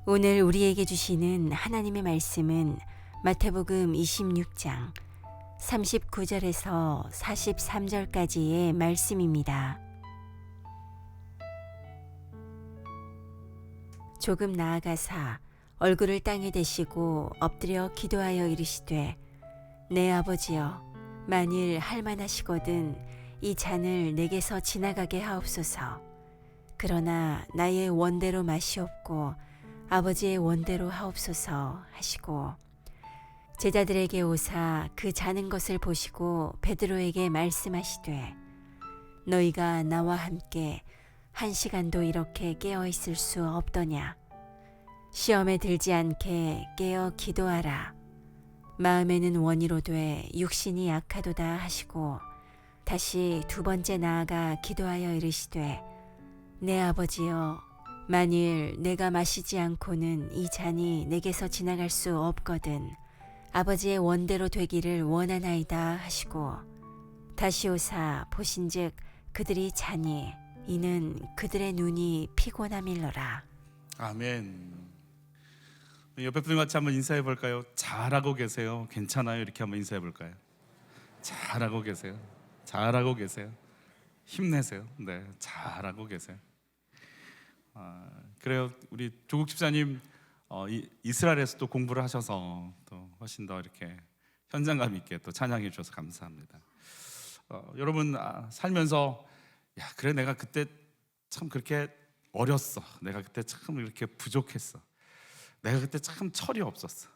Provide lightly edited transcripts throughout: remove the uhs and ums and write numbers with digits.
오늘 우리에게 주시는 하나님의 말씀은 마태복음 26장 39절에서 43절까지의 말씀입니다. 조금 나아가사 얼굴을 땅에 대시고 엎드려 기도하여 이르시되 내 아버지여 만일 할만하시거든 이 잔을 내게서 지나가게 하옵소서. 그러나 나의 원대로 마시옵고 아버지의 원대로 하옵소서 하시고 제자들에게 오사 그 자는 것을 보시고 베드로에게 말씀하시되 너희가 나와 함께 1시간도 이렇게 깨어 있을 수 없더냐. 시험에 들지 않게 깨어 기도하라. 마음에는 원이로되 육신이 약하도다 하시고 다시 2번째 나아가 기도하여 이르시되 내 아버지여 만일 내가 마시지 않고는 이 잔이 내게서 지나갈 수 없거든 아버지의 원대로 되기를 원하나이다 하시고 다시 오사 보신즉 그들이 자니 이는 그들의 눈이 피곤함일러라. 아멘. 옆에 분들 같이 한번 인사해 볼까요? 잘하고 계세요. 괜찮아요. 이렇게 한번 인사해 볼까요? 잘하고 계세요. 잘하고 계세요. 힘내세요. 네, 잘하고 계세요. 그래요. 우리 조국 집사님 이스라엘에서 또 공부를 하셔서 또 훨씬 더 이렇게 현장감 있게 또 찬양해 주셔서 감사합니다. 여러분 살면서 야 그래 내가 그때 참 그렇게 어렸어. 내가 그때 참 이렇게 부족했어. 내가 그때 참 철이 없었어.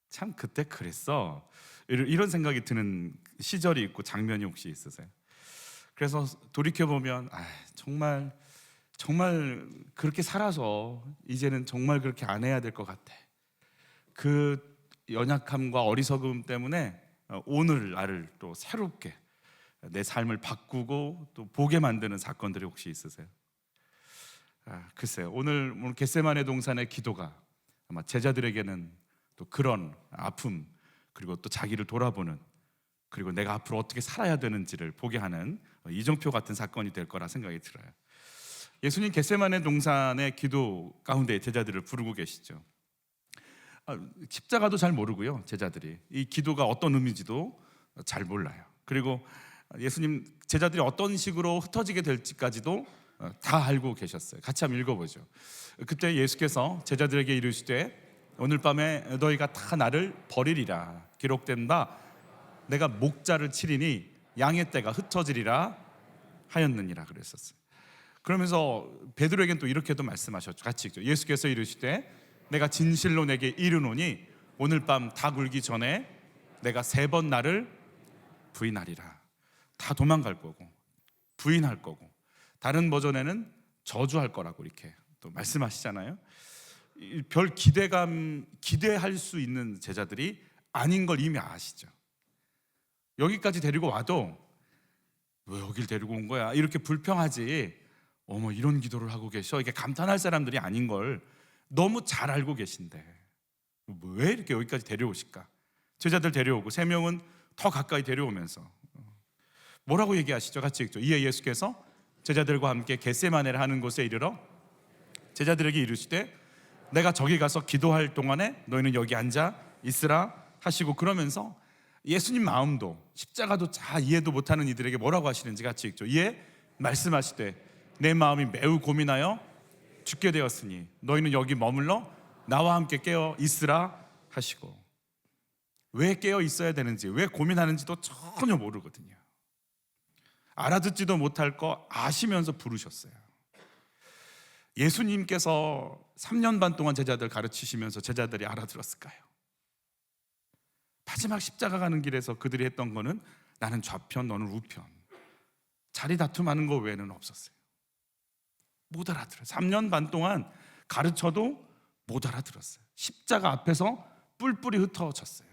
참 그때 그랬어. 이런 생각이 드는 시절이 있고 장면이 혹시 있으세요? 그래서 돌이켜보면 정말 그렇게 살아서 이제는 정말 그렇게 안 해야 될 것 같아. 그 연약함과 어리석음 때문에 오늘 나를 또 새롭게 내 삶을 바꾸고 또 보게 만드는 사건들이 혹시 있으세요? 글쎄요. 오늘 겟세마네 동산의 기도가 아마 제자들에게는 또 그런 아픔 그리고 또 자기를 돌아보는 그리고 내가 앞으로 어떻게 살아야 되는지를 보게 하는 이정표 같은 사건이 될 거라 생각이 들어요. 예수님 겟세마네 동산의 기도 가운데 제자들을 부르고 계시죠. 십자가도 잘 모르고요. 제자들이 이 기도가 어떤 의미인지도 잘 몰라요. 그리고 예수님 제자들이 어떤 식으로 흩어지게 될지까지도 다 알고 계셨어요. 같이 한번 읽어보죠. 그때 예수께서 제자들에게 이르시되 오늘 밤에 너희가 다 나를 버리리라. 기록된 바 내가 목자를 치리니 양의 떼가 흩어지리라 하였느니라 그랬었어요. 그러면서 베드로에게는 또 이렇게도 말씀하셨죠. 같이 읽죠. 예수께서 이르시되 내가 진실로 내게 이르노니 오늘 밤 닭 울기 전에 내가 3번 나를 부인하리라. 다 도망갈 거고 부인할 거고 다른 버전에는 저주할 거라고 이렇게 또 말씀하시잖아요. 별 기대할 수 있는 제자들이 아닌 걸 이미 아시죠. 여기까지 데리고 와도 왜 여길 데리고 온 거야? 이렇게 불평하지 어머 이런 기도를 하고 계셔 이렇게 감탄할 사람들이 아닌 걸 너무 잘 알고 계신데 왜 이렇게 여기까지 데려오실까? 제자들 데려오고 3명은 더 가까이 데려오면서 뭐라고 얘기하시죠? 같이 읽죠. 이에 예수께서 제자들과 함께 겟세마네를 하는 곳에 이르러 제자들에게 이르시되 내가 저기 가서 기도할 동안에 너희는 여기 앉아 있으라 하시고 그러면서 예수님 마음도 십자가도 잘 이해도 못하는 이들에게 뭐라고 하시는지 같이 읽죠. 이에 말씀하시되 내 마음이 매우 고민하여 죽게 되었으니 너희는 여기 머물러 나와 함께 깨어 있으라 하시고 왜 깨어 있어야 되는지 왜 고민하는지도 전혀 모르거든요. 알아듣지도 못할 거 아시면서 부르셨어요. 예수님께서 3년 반 동안 제자들 가르치시면서 제자들이 알아들었을까요? 마지막 십자가 가는 길에서 그들이 했던 거는 나는 좌편 너는 우편 자리 다툼하는 거 외에는 없었어요. 못 알아들어요. 3년 반 동안 가르쳐도 못 알아들었어요. 십자가 앞에서 뿔뿔이 흩어졌어요.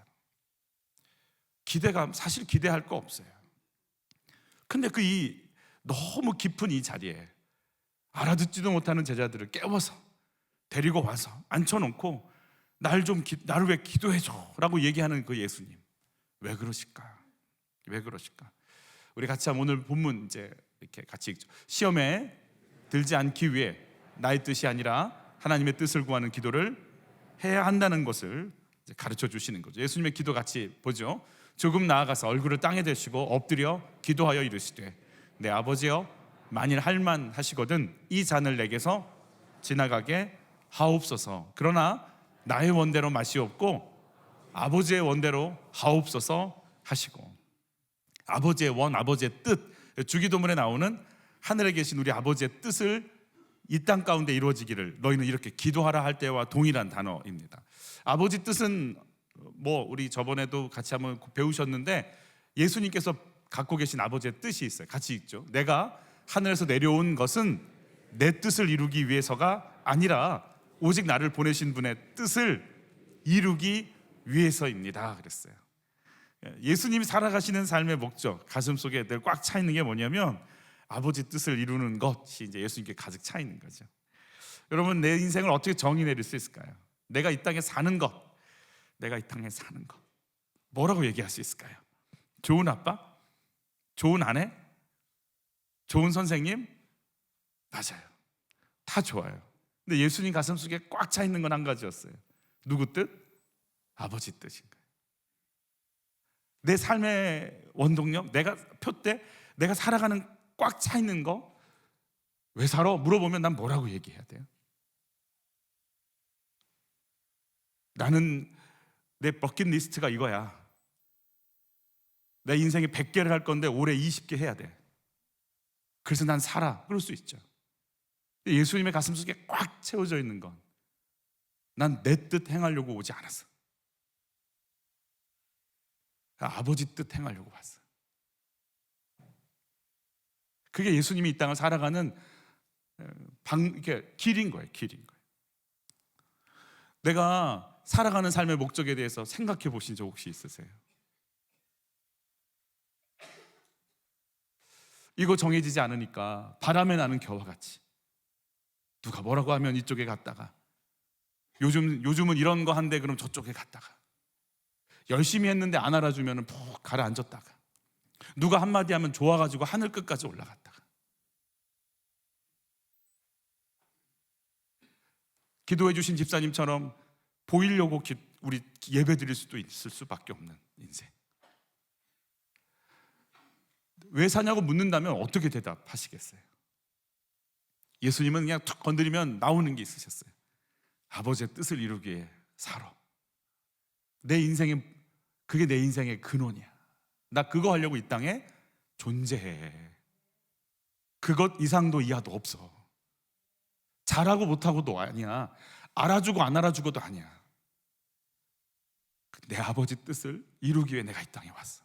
사실 기대할 거 없어요. 근데 너무 깊은 이 자리에 알아듣지도 못하는 제자들을 깨워서 데리고 와서 앉혀놓고 나를 왜 기도해줘 라고 얘기하는 그 예수님 왜 그러실까? 왜 그러실까? 우리 같이 한번 오늘 본문 이제 이렇게 같이 읽죠. 시험에 들지 않기 위해 나의 뜻이 아니라 하나님의 뜻을 구하는 기도를 해야 한다는 것을 가르쳐 주시는 거죠. 예수님의 기도 같이 보죠. 조금 나아가서 얼굴을 땅에 대시고 엎드려 기도하여 이르시되 내 아버지여 만일 할만하시거든 이 잔을 내게서 지나가게 하옵소서. 그러나 나의 원대로 마시옵고 아버지의 원대로 하옵소서 하시고, 아버지의 원, 아버지의 뜻, 주기도문에 나오는 하늘에 계신 우리 아버지의 뜻을 이 땅 가운데 이루어지기를 너희는 이렇게 기도하라 할 때와 동일한 단어입니다. 아버지 뜻은 우리 저번에도 같이 한번 배우셨는데 예수님께서 갖고 계신 아버지의 뜻이 있어요. 같이 읽죠. 내가 하늘에서 내려온 것은 내 뜻을 이루기 위해서가 아니라 오직 나를 보내신 분의 뜻을 이루기 위해서입니다 그랬어요. 예수님이 살아가시는 삶의 목적, 가슴속에 늘 꽉 차 있는 게 뭐냐면 아버지 뜻을 이루는 것이 이제 예수님께 가득 차 있는 거죠. 여러분, 내 인생을 어떻게 정의 내릴 수 있을까요? 내가 이 땅에 사는 것, 내가 이 땅에 사는 것, 뭐라고 얘기할 수 있을까요? 좋은 아빠? 좋은 아내? 좋은 선생님? 맞아요. 다 좋아요. 근데 예수님 가슴속에 꽉 차 있는 건 한 가지였어요. 누구 뜻? 아버지 뜻인 거예요. 내 삶의 원동력, 내가 표대, 내가 살아가는 꽉 차 있는 거 왜 살아? 물어보면 난 뭐라고 얘기해야 돼요? 나는 내 버킷리스트가 이거야. 내 인생에 100개를 할 건데 올해 20개 해야 돼. 그래서 난 살아. 그럴 수 있죠. 예수님의 가슴속에 꽉 채워져 있는 건 난 내 뜻 행하려고 오지 않았어. 아버지 뜻 행하려고 왔어. 그게 예수님이 이 땅을 살아가는 이렇게 길인 거예요. 길인 거예요. 내가 살아가는 삶의 목적에 대해서 생각해 보신 적 혹시 있으세요? 이거 정해지지 않으니까 바람에 나는 겨와 같이 누가 뭐라고 하면 이쪽에 갔다가 요즘은 이런 거 한대 그럼 저쪽에 갔다가 열심히 했는데 안 알아주면 푹 가라앉았다가 누가 한마디 하면 좋아가지고 하늘 끝까지 올라갔다가 기도해 주신 집사님처럼 보이려고 우리 예배 드릴 수도 있을 수밖에 없는 인생. 왜 사냐고 묻는다면 어떻게 대답하시겠어요? 예수님은 그냥 툭 건드리면 나오는 게 있으셨어요. 아버지의 뜻을 이루기 위해 살아. 그게 내 인생의 근원이야. 나 그거 하려고 이 땅에 존재해. 그것 이상도 이하도 없어. 잘하고 못하고도 아니야. 알아주고 안 알아주고도 아니야. 내 아버지 뜻을 이루기 위해 내가 이 땅에 왔어.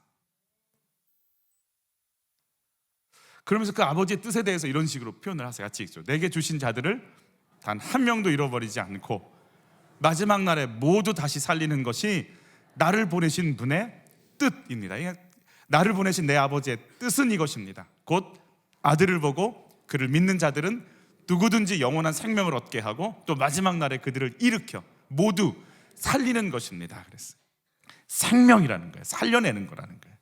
그러면서 그 아버지의 뜻에 대해서 이런 식으로 표현을 하세요. 같이 읽죠. 내게 주신 자들을 단 한 명도 잃어버리지 않고 마지막 날에 모두 다시 살리는 것이 나를 보내신 분의 뜻입니다. 나를 보내신 내 아버지의 뜻은 이것입니다. 곧 아들을 보고 그를 믿는 자들은 누구든지 영원한 생명을 얻게 하고 또 마지막 날에 그들을 일으켜 모두 살리는 것입니다. 그랬어요. 생명이라는 거예요. 살려내는 거라는 거예요.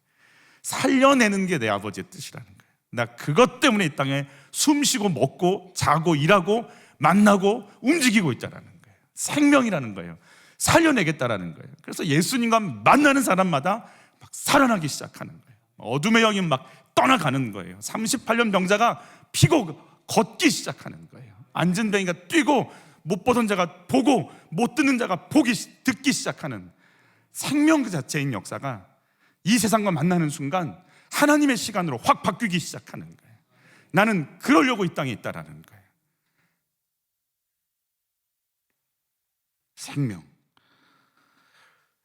살려내는 게 내 아버지의 뜻이라는 거예요. 나 그것 때문에 이 땅에 숨쉬고 먹고 자고 일하고 만나고 움직이고 있다라는 거예요. 생명이라는 거예요. 살려내겠다라는 거예요. 그래서 예수님과 만나는 사람마다 막 살아나기 시작하는 거예요. 어둠의 영이 막 떠나가는 거예요. 38년 병자가 피고 걷기 시작하는 거예요. 앉은 병이가 뛰고 못 보던 자가 보고 못 듣는 자가 듣기 시작하는 생명 그 자체인 역사가 이 세상과 만나는 순간 하나님의 시간으로 확 바뀌기 시작하는 거예요. 나는 그러려고 이 땅에 있다라는 거예요. 생명.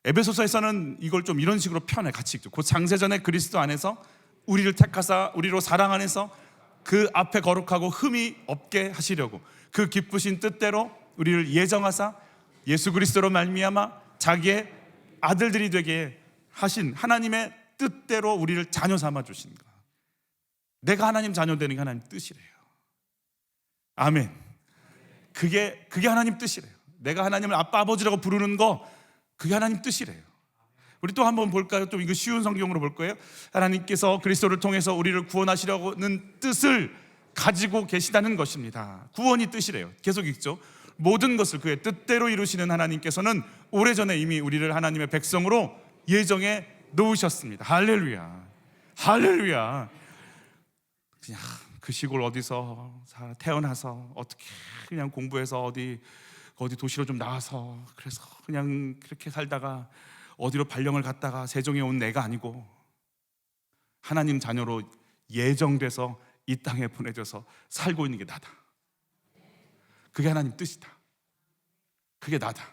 에베소서에서는 이걸 좀 이런 식으로 표현해. 같이 읽죠. 곧 창세전에 그리스도 안에서 우리를 택하사 우리로 사랑 안에서 그 앞에 거룩하고 흠이 없게 하시려고 그 기쁘신 뜻대로 우리를 예정하사 예수 그리스도로 말미암아 자기의 아들들이 되게 하신 하나님의 뜻대로 우리를 자녀 삼아 주신 것. 내가 하나님 자녀 되는 게 하나님 뜻이래요. 아멘. 그게 하나님 뜻이래요. 내가 하나님을 아빠 아버지라고 부르는 거 그게 하나님 뜻이래요. 우리 또 한번 볼까요? 또 이거 쉬운 성경으로 볼 거예요. 하나님께서 그리스도를 통해서 우리를 구원하시려는 뜻을 가지고 계시다는 것입니다. 구원이 뜻이래요. 계속 읽죠. 모든 것을 그의 뜻대로 이루시는 하나님께서는 오래전에 이미 우리를 하나님의 백성으로 예정해 놓으셨습니다. 할렐루야, 할렐루야. 그냥 그 시골 어디서 태어나서 어떻게 그냥 공부해서 어디 도시로 좀 나와서 그래서 그냥 그렇게 살다가 어디로 발령을 갔다가 세종에 온 내가 아니고 하나님 자녀로 예정돼서 이 땅에 보내져서 살고 있는 게 나다. 그게 하나님 뜻이다. 그게 나다.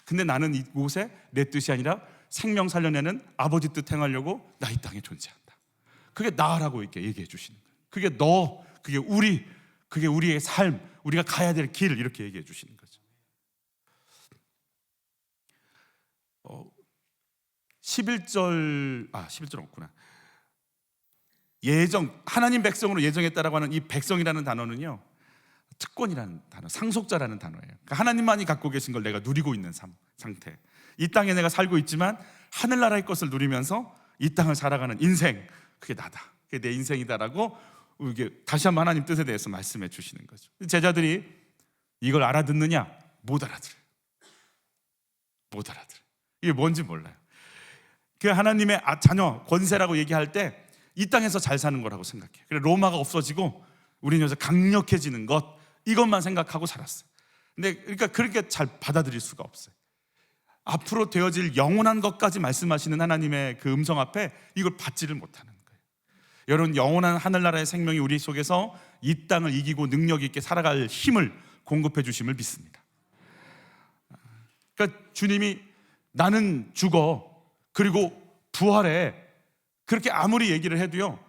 근데 나는 이곳에 내 뜻이 아니라 생명 살려내는 아버지 뜻 행하려고 나 이 땅에 존재한다. 그게 나라고 이렇게 얘기해 주시는 거예요. 그게 너, 그게 우리, 그게 우리의 삶, 우리가 가야 될 길, 이렇게 얘기해 주시는 거죠. 11절 없구나. 하나님 백성으로 예정했다라고 하는 이 백성이라는 단어는요, 특권이라는 단어, 상속자라는 단어예요. 그러니까 하나님만이 갖고 계신 걸 내가 누리고 있는 상태. 이 땅에 내가 살고 있지만 하늘나라의 것을 누리면서 이 땅을 살아가는 인생, 그게 나다. 그게 내 인생이다라고 이게 다시 한번 하나님 뜻에 대해서 말씀해 주시는 거죠. 제자들이 이걸 알아듣느냐? 못 알아들어요. 못 알아들어요. 이게 뭔지 몰라요. 그 하나님의 자녀, 권세라고 얘기할 때 이 땅에서 잘 사는 거라고 생각해요. 그래 로마가 없어지고 우리는 여기서 강력해지는 것, 이것만 생각하고 살았어요. 근데 그러니까 그렇게 잘 받아들일 수가 없어요. 앞으로 되어질 영원한 것까지 말씀하시는 하나님의 그 음성 앞에 이걸 받지를 못하는 거예요. 여러분, 영원한 하늘나라의 생명이 우리 속에서 이 땅을 이기고 능력 있게 살아갈 힘을 공급해 주심을 믿습니다. 그러니까 주님이 나는 죽어 그리고 부활해, 그렇게 아무리 얘기를 해도요,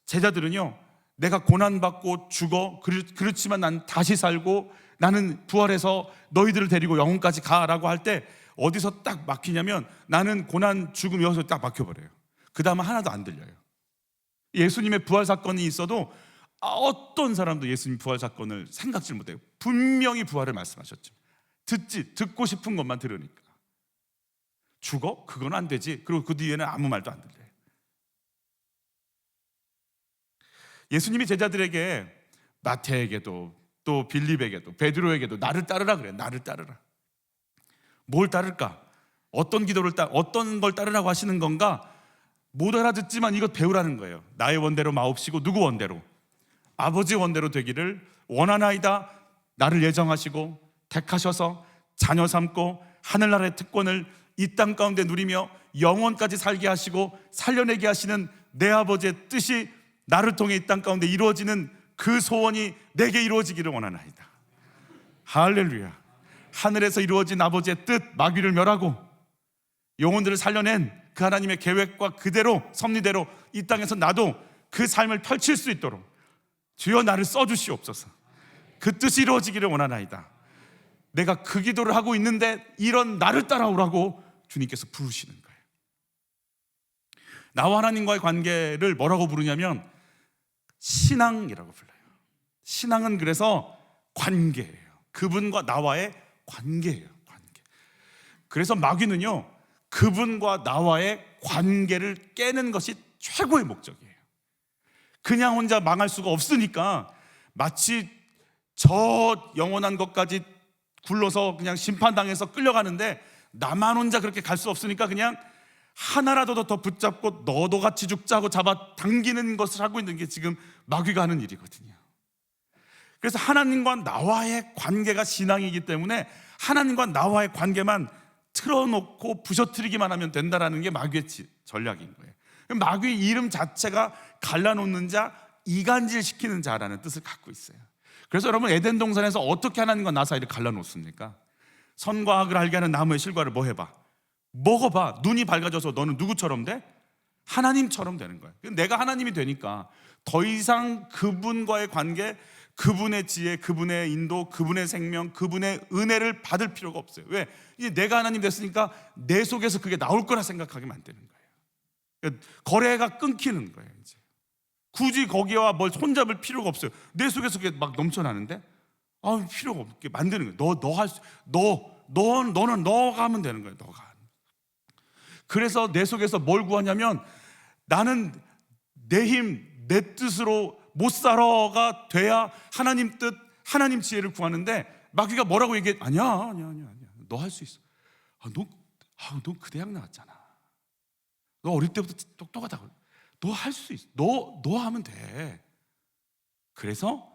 제자들은요, 내가 고난받고 죽어 그렇지만 난 다시 살고 나는 부활해서 너희들을 데리고 영혼까지 가라고 할 때 어디서 딱 막히냐면 나는 고난 죽음 여기서 딱 막혀버려요. 그 다음은 하나도 안 들려요. 예수님의 부활 사건이 있어도 어떤 사람도 예수님 부활 사건을 생각지 못해요. 분명히 부활을 말씀하셨죠. 듣고 싶은 것만 들으니까. 죽어? 그건 안 되지. 그리고 그 뒤에는 아무 말도 안 들려요. 예수님이 제자들에게, 마태에게도 또 빌립에게도 베드로에게도 나를 따르라 그래요. 나를 따르라. 뭘 따를까? 어떤 걸 따르라고 하시는 건가? 못 알아듣지만 이것 배우라는 거예요. 나의 원대로 마옵시고 누구 원대로? 아버지 원대로 되기를 원하나이다. 나를 예정하시고 택하셔서 자녀 삼고 하늘나라의 특권을 이 땅 가운데 누리며 영원까지 살게 하시고 살려내게 하시는 내 아버지의 뜻이 나를 통해 이 땅 가운데 이루어지는 그 소원이 내게 이루어지기를 원하나이다. 할렐루야. 하늘에서 이루어진 아버지의 뜻, 마귀를 멸하고 영혼들을 살려낸 그 하나님의 계획과 그대로 섭리대로 이 땅에서 나도 그 삶을 펼칠 수 있도록 주여 나를 써주시옵소서. 그 뜻이 이루어지기를 원하나이다. 내가 그 기도를 하고 있는데 이런 나를 따라오라고 주님께서 부르시는 거예요. 나와 하나님과의 관계를 뭐라고 부르냐면 신앙이라고 불러요. 신앙은 그래서 관계예요. 그분과 나와의 관계예요. 관계. 그래서 마귀는요, 그분과 나와의 관계를 깨는 것이 최고의 목적이에요. 그냥 혼자 망할 수가 없으니까 마치 저 영원한 것까지 굴러서 그냥 심판당해서 끌려가는데 나만 혼자 그렇게 갈 수 없으니까 그냥 하나라도 더 붙잡고 너도 같이 죽자고 잡아 당기는 것을 하고 있는 게 지금 마귀가 하는 일이거든요. 그래서 하나님과 나와의 관계가 신앙이기 때문에 하나님과 나와의 관계만 틀어놓고 부셔뜨리기만 하면 된다라는 게 마귀의 전략인 거예요. 마귀의 이름 자체가 갈라놓는 자, 이간질시키는 자라는 뜻을 갖고 있어요. 그래서 여러분, 에덴 동산에서 어떻게 하나님과 나 사이를 갈라놓습니까? 선과 악을 알게 하는 나무의 실과를 뭐 해봐? 먹어봐. 눈이 밝아져서 너는 누구처럼 돼? 하나님처럼 되는 거예요. 내가 하나님이 되니까 더 이상 그분과의 관계, 그분의 지혜, 그분의 인도, 그분의 생명, 그분의 은혜를 받을 필요가 없어요. 왜? 이제 내가 하나님 됐으니까 내 속에서 그게 나올 거라 생각하게 만드는 거예요. 그러니까 거래가 끊기는 거예요. 이제 굳이 거기와 뭘 손잡을 필요가 없어요. 내 속에서 그게 막 넘쳐나는데 필요가 없게 만드는 거예요. 너는 너가 하면 되는 거예요. 너가. 그래서 내 속에서 뭘 구하냐면 나는 내 힘, 내 뜻으로 못 살아가 돼야 하나님 뜻, 하나님 지혜를 구하는데 마귀가 뭐라고 얘기해? 아니야. 너 할 수 있어. 너 그 대학 나왔잖아. 너 어릴 때부터 똑똑하다고. 너 할 수 있어. 너 하면 돼. 그래서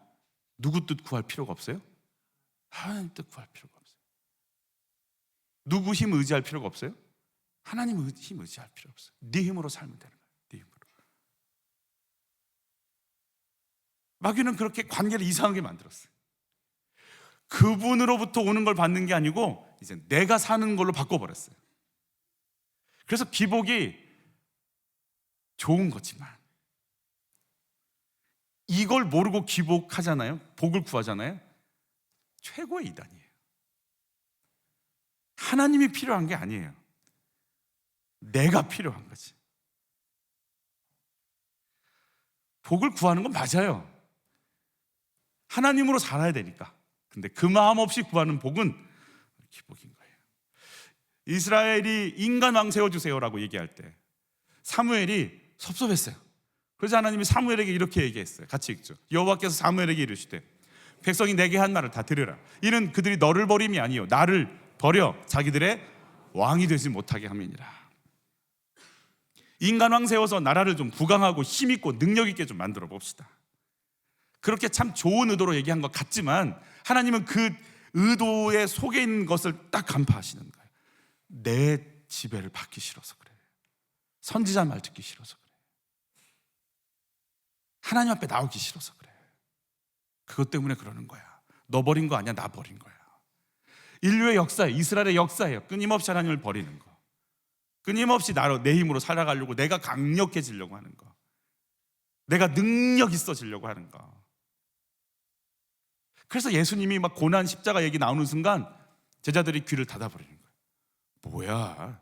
누구 뜻 구할 필요가 없어요? 하나님 뜻 구할 필요가 없어요. 누구 힘 의지할 필요가 없어요? 하나님 힘 의지할 필요 없어요. 네 힘으로 살면 되는 거예요. 네 힘으로. 마귀는 그렇게 관계를 이상하게 만들었어요. 그분으로부터 오는 걸 받는 게 아니고 이제 내가 사는 걸로 바꿔버렸어요. 그래서 기복이 좋은 거지만 이걸 모르고 기복하잖아요. 복을 구하잖아요. 최고의 이단이에요. 하나님이 필요한 게 아니에요. 내가 필요한 거지. 복을 구하는 건 맞아요. 하나님으로 살아야 되니까. 근데 그 마음 없이 구하는 복은 기복인 거예요. 이스라엘이 인간 왕 세워주세요라고 얘기할 때 사무엘이 섭섭했어요. 그래서 하나님이 사무엘에게 이렇게 얘기했어요. 같이 읽죠. 여호와께서 사무엘에게 이르시되 백성이 내게 한 말을 다 들으라. 이는 그들이 너를 버림이 아니요 나를 버려 자기들의 왕이 되지 못하게 함이니라. 인간 왕 세워서 나라를 좀 부강하고 힘있고 능력있게 좀 만들어 봅시다. 그렇게 참 좋은 의도로 얘기한 것 같지만 하나님은 그 의도에 속에 있는 것을 딱 간파하시는 거예요. 내 지배를 받기 싫어서 그래. 선지자 말 듣기 싫어서 그래. 하나님 앞에 나오기 싫어서 그래. 그것 때문에 그러는 거야. 너 버린 거 아니야, 나 버린 거야. 인류의 역사예요. 이스라엘의 역사예요. 끊임없이 하나님을 버리는 거. 끊임없이 나로 내 힘으로 살아가려고, 내가 강력해지려고 하는 거, 내가 능력 있어지려고 하는 거. 그래서 예수님이 막 고난 십자가 얘기 나오는 순간 제자들이 귀를 닫아버리는 거예요. 뭐야,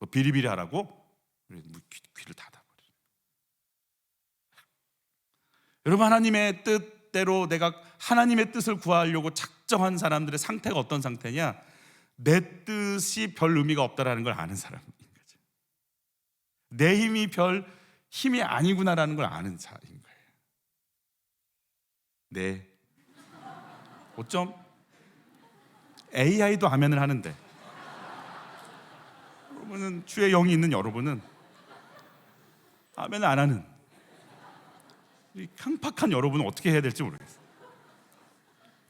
뭐 비리비리 하라고? 귀를 닫아버려요. 여러분, 하나님의 뜻대로 내가 하나님의 뜻을 구하려고 작정한 사람들의 상태가 어떤 상태냐? 내 뜻이 별 의미가 없다라는 걸 아는 사람인 거죠. 내 힘이 별 힘이 아니구나라는 걸 아는 자인 거예요. 네. 어쩜 AI도 아멘을 하는데 여러분은 주의 영이 있는 여러분은 아멘을 안 하는 이 강팍한 여러분은 어떻게 해야 될지 모르겠어요.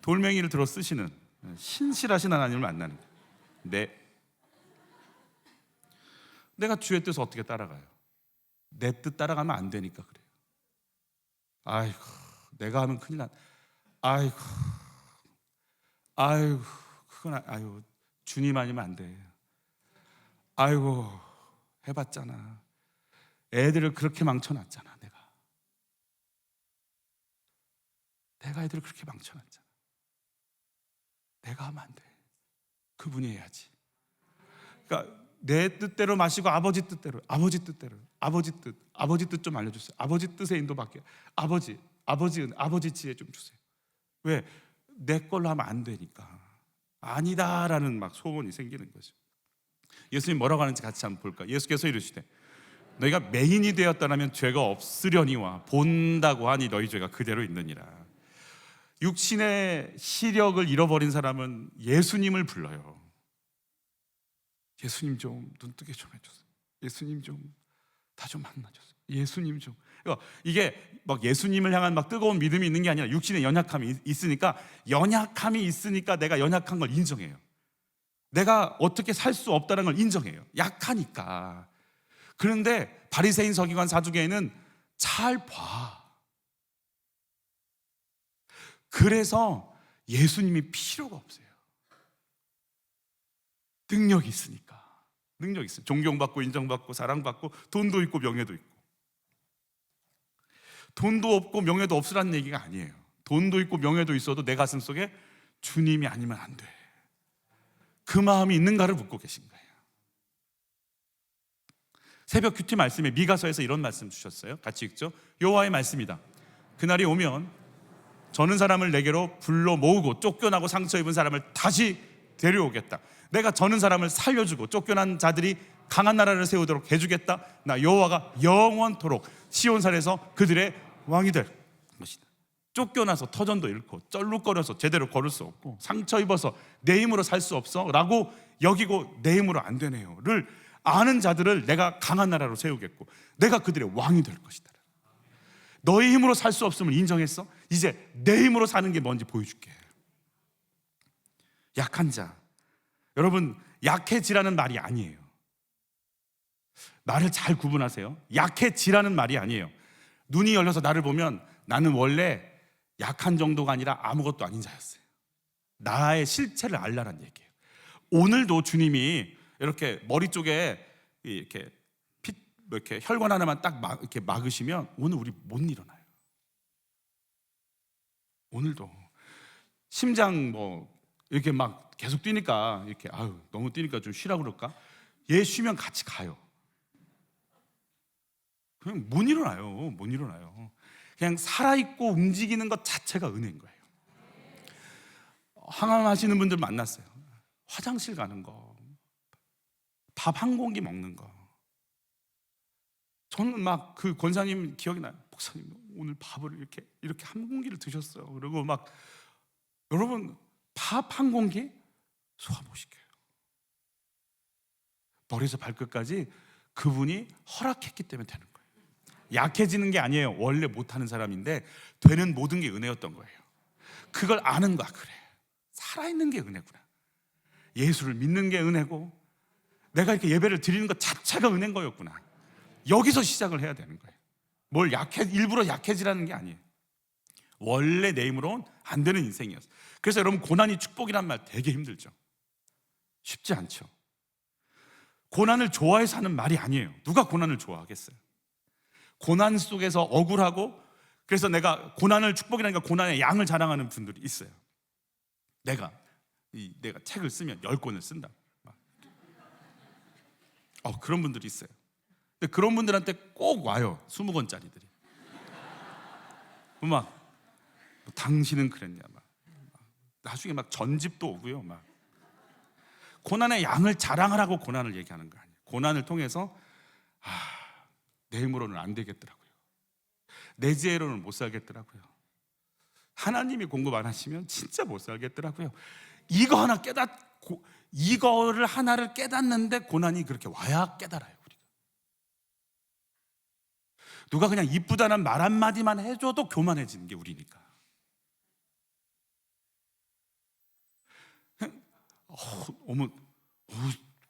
돌멩이를 들어 쓰시는 신실하신 하나님을 만나는 거예요. 네. 내가 주의 뜻을 어떻게 따라가요? 내 뜻 따라가면 안 되니까 그래요. 아이고, 내가 하면 큰일 난. 아이고, 그건 아유, 주님 아니면 안 돼. 아이고, 해봤잖아. 애들을 그렇게 망쳐놨잖아. 내가 애들을 그렇게 망쳐놨잖아. 내가 하면 안 돼. 그분이 해야지. 그러니까 내 뜻대로 마시고 아버지 뜻대로, 아버지 뜻 좀 알려주세요. 아버지 뜻에 인도받게. 아버지 지혜 좀 주세요. 왜? 내 걸로 하면 안 되니까. 아니다라는 막 소문이 생기는 거죠. 예수님 뭐라고 하는지 같이 한번 볼까? 예수께서 이르시되 너희가 맹인이 되었다면 죄가 없으려니와 본다고 하니 너희 죄가 그대로 있느니라. 육신의 시력을 잃어버린 사람은 예수님을 불러요. 예수님 좀 눈뜨게 좀 해주세요. 예수님 좀 다 좀 만나주세요. 예수님 좀. 그러니까 이게 막 예수님을 향한 막 뜨거운 믿음이 있는 게 아니라 육신의 연약함이 있으니까 내가 연약한 걸 인정해요. 내가 어떻게 살 수 없다는 걸 인정해요. 약하니까. 그런데 바리새인 서기관 사두개인은 잘 봐. 그래서 예수님이 필요가 없어요. 능력이 있으니까. 능력이 있어요. 존경받고 인정받고 사랑받고 돈도 있고 명예도 있고. 돈도 없고 명예도 없으라는 얘기가 아니에요. 돈도 있고 명예도 있어도 내 가슴 속에 주님이 아니면 안 돼. 그 마음이 있는가를 묻고 계신 거예요. 새벽 큐티 말씀에 미가서에서 이런 말씀 주셨어요. 같이 읽죠. 여호와의 말씀이다. 그날이 오면 저는 사람을 내게로 불러 모으고 쫓겨나고 상처 입은 사람을 다시 데려오겠다. 내가 저는 사람을 살려주고 쫓겨난 자들이 강한 나라를 세우도록 해주겠다. 나 여호와가 영원토록 시온산에서 그들의 왕이 될 것이다. 쫓겨나서 터전도 잃고 쩔룩거려서 제대로 걸을 수 없고 상처 입어서 내 힘으로 살 수 없어 라고 여기고 내 힘으로 안 되네요를 아는 자들을 내가 강한 나라로 세우겠고 내가 그들의 왕이 될 것이다. 너의 힘으로 살 수 없음을 인정했어? 이제 내 힘으로 사는 게 뭔지 보여줄게. 약한 자, 여러분 약해지라는 말이 아니에요. 말을 잘 구분하세요. 약해지라는 말이 아니에요. 눈이 열려서 나를 보면 나는 원래 약한 정도가 아니라 아무것도 아닌 자였어요. 나의 실체를 알라는 얘기예요. 오늘도 주님이 이렇게 머리 쪽에 이렇게 이렇게 혈관 하나만 딱 이렇게 막으시면 오늘 우리 못 일어나요. 오늘도 심장 뭐 이렇게 막 계속 뛰니까 이렇게 아유 너무 뛰니까 좀 쉬라고 그럴까? 얘 쉬면 같이 가요. 그냥 못 일어나요. 못 일어나요. 그냥 살아있고 움직이는 것 자체가 은혜인 거예요. 항암하시는 분들 만났어요. 화장실 가는 거, 밥 한 공기 먹는 거. 저는 막 그 권사님 기억이 나요. 목사님 오늘 밥을 이렇게 한 공기를 드셨어요. 그리고 막 여러분 밥 한 공기 소화 못 시켜요. 머리에서 발끝까지 그분이 허락했기 때문에 되는 거예요. 약해지는 게 아니에요. 원래 못하는 사람인데 되는 모든 게 은혜였던 거예요. 그걸 아는 거야. 그래, 살아있는 게 은혜구나. 예수를 믿는 게 은혜고 내가 이렇게 예배를 드리는 것 자체가 은혜인 거였구나. 여기서 시작을 해야 되는 거예요. 뭘 일부러 약해지라는 게 아니에요. 원래 내 힘으로는 안 되는 인생이었어요. 그래서 여러분 고난이 축복이란 말 되게 힘들죠. 쉽지 않죠. 고난을 좋아해서 하는 말이 아니에요. 누가 고난을 좋아하겠어요? 고난 속에서 억울하고 그래서 내가 고난을 축복이라니까 고난의 양을 자랑하는 분들이 있어요. 내가 책을 쓰면 10권을 쓴다. 그런 분들이 있어요. 근데 그런 분들한테 꼭 와요. 20권짜리들이. 막 당신은 그랬냐 막. 나중에 막 전집도 오고요. 막 고난의 양을 자랑하라고 고난을 얘기하는 거 아니에요. 고난을 통해서 내 힘으로는 안 되겠더라고요. 내 지혜로는 못 살겠더라고요. 하나님이 공급 안 하시면 진짜 못 살겠더라고요. 이거를 하나를 깨닫는데 고난이 그렇게 와야 깨달아요. 우리가 누가 그냥 이쁘다는 말 한마디만 해줘도 교만해지는 게 우리니까. 어머,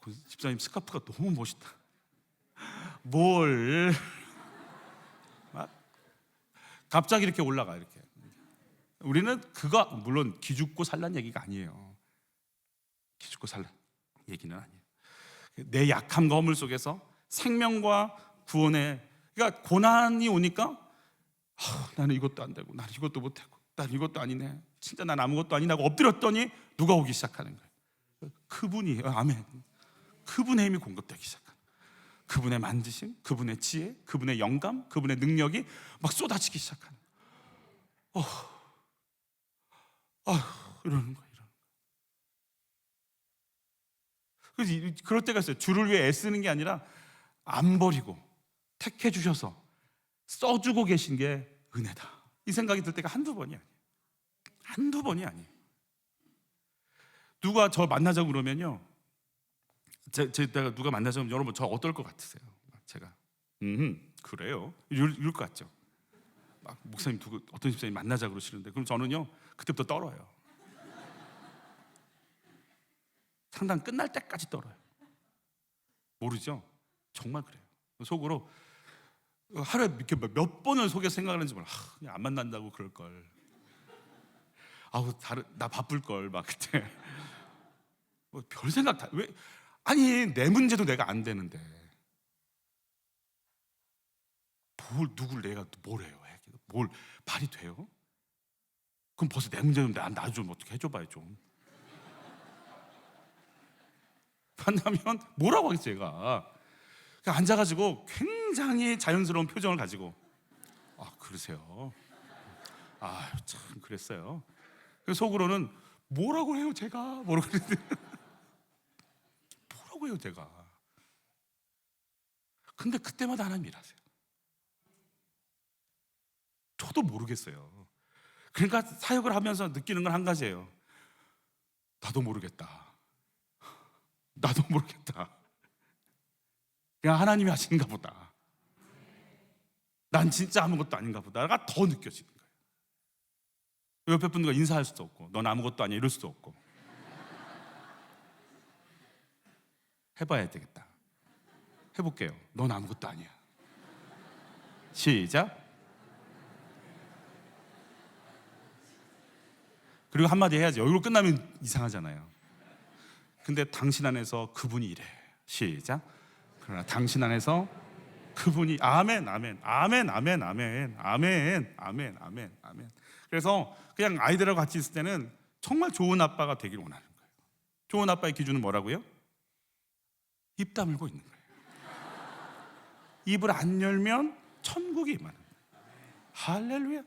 그 집사님 스카프가 너무 멋있다. 뭘 갑자기 이렇게 올라가. 이렇게 우리는 그거 물론 기죽고 살란 얘기가 아니에요. 기죽고 살란 얘기는 아니에요. 내 약함과 허물 속에서 생명과 구원의, 그러니까 고난이 오니까 나는 이것도 안 되고 나는 이것도 못하고 나는 이것도 아니네, 진짜 난 아무것도 아니라고 엎드렸더니 누가 오기 시작하는 거예요. 그분이, 아멘, 그분의 힘이 공급되기 시작하는, 그분의 만지심, 그분의 지혜, 그분의 영감, 그분의 능력이 막 쏟아지기 시작하는 이러는 거예요. 그래서 그럴 때가 있어요. 주를 위해 애쓰는 게 아니라 안 버리고 택해 주셔서 써주고 계신 게 은혜다, 이 생각이 들 때가 한두 번이 아니에요. 한두 번이 아니에요. 누가 저 만나자고 그러면요, 제가 누가 만나자고 하면 여러분 저 어떨 것 같으세요? 제가 그래요? 이럴 것 같죠? 막 목사님 어떤 집사님 만나자고 그러시는데 그럼 저는요 그때부터 떨어요. 상담 끝날 때까지 떨어요. 모르죠? 정말 그래요. 속으로 하루에 이렇게 몇 번을 속에서 생각하는지 몰라. 그냥 안 만난다고 그럴 걸. 나 바쁠 걸 막 그때. 별 생각 다 왜? 아니 내 문제도 내가 안 되는데 누굴 내가 뭘 해요? 뭘 말이 돼요? 그럼 벌써 내 문제는 나 좀 어떻게 해줘봐요 좀. 만나면 뭐라고 하겠어요 얘가. 그냥 앉아가지고 굉장히 자연스러운 표정을 가지고 그러세요? 참 그랬어요. 속으로는 뭐라고 해요 제가? 뭐라고 해요 제가? 근데 그때마다 하나님 일하세요. 저도 모르겠어요. 그러니까 사역을 하면서 느끼는 건 한 가지예요. 나도 모르겠다. 나도 모르겠다. 그냥 하나님이 하시는가 보다. 난 진짜 아무것도 아닌가 보다가 더 느껴지는 거예요. 옆에 분들과 인사할 수도 없고, 넌 아무것도 아니야 이럴 수도 없고. 해봐야 되겠다. 해볼게요. 넌 아무것도 아니야. 시작. 그리고 한마디 해야지. 여기로 끝나면 이상하잖아요. 근데 당신 안에서 그분이 이래. 시작. 그러나 당신 안에서 그분이 아멘, 아멘, 아멘, 아멘, 아멘, 아멘, 아멘, 아멘, 아멘. 그래서 그냥 아이들하고 같이 있을 때는 정말 좋은 아빠가 되길 원하는 거예요. 좋은 아빠의 기준은 뭐라고요? 입 다물고 있는 거예요. 입을 안 열면 천국이 임하는 거예요. 할렐루야.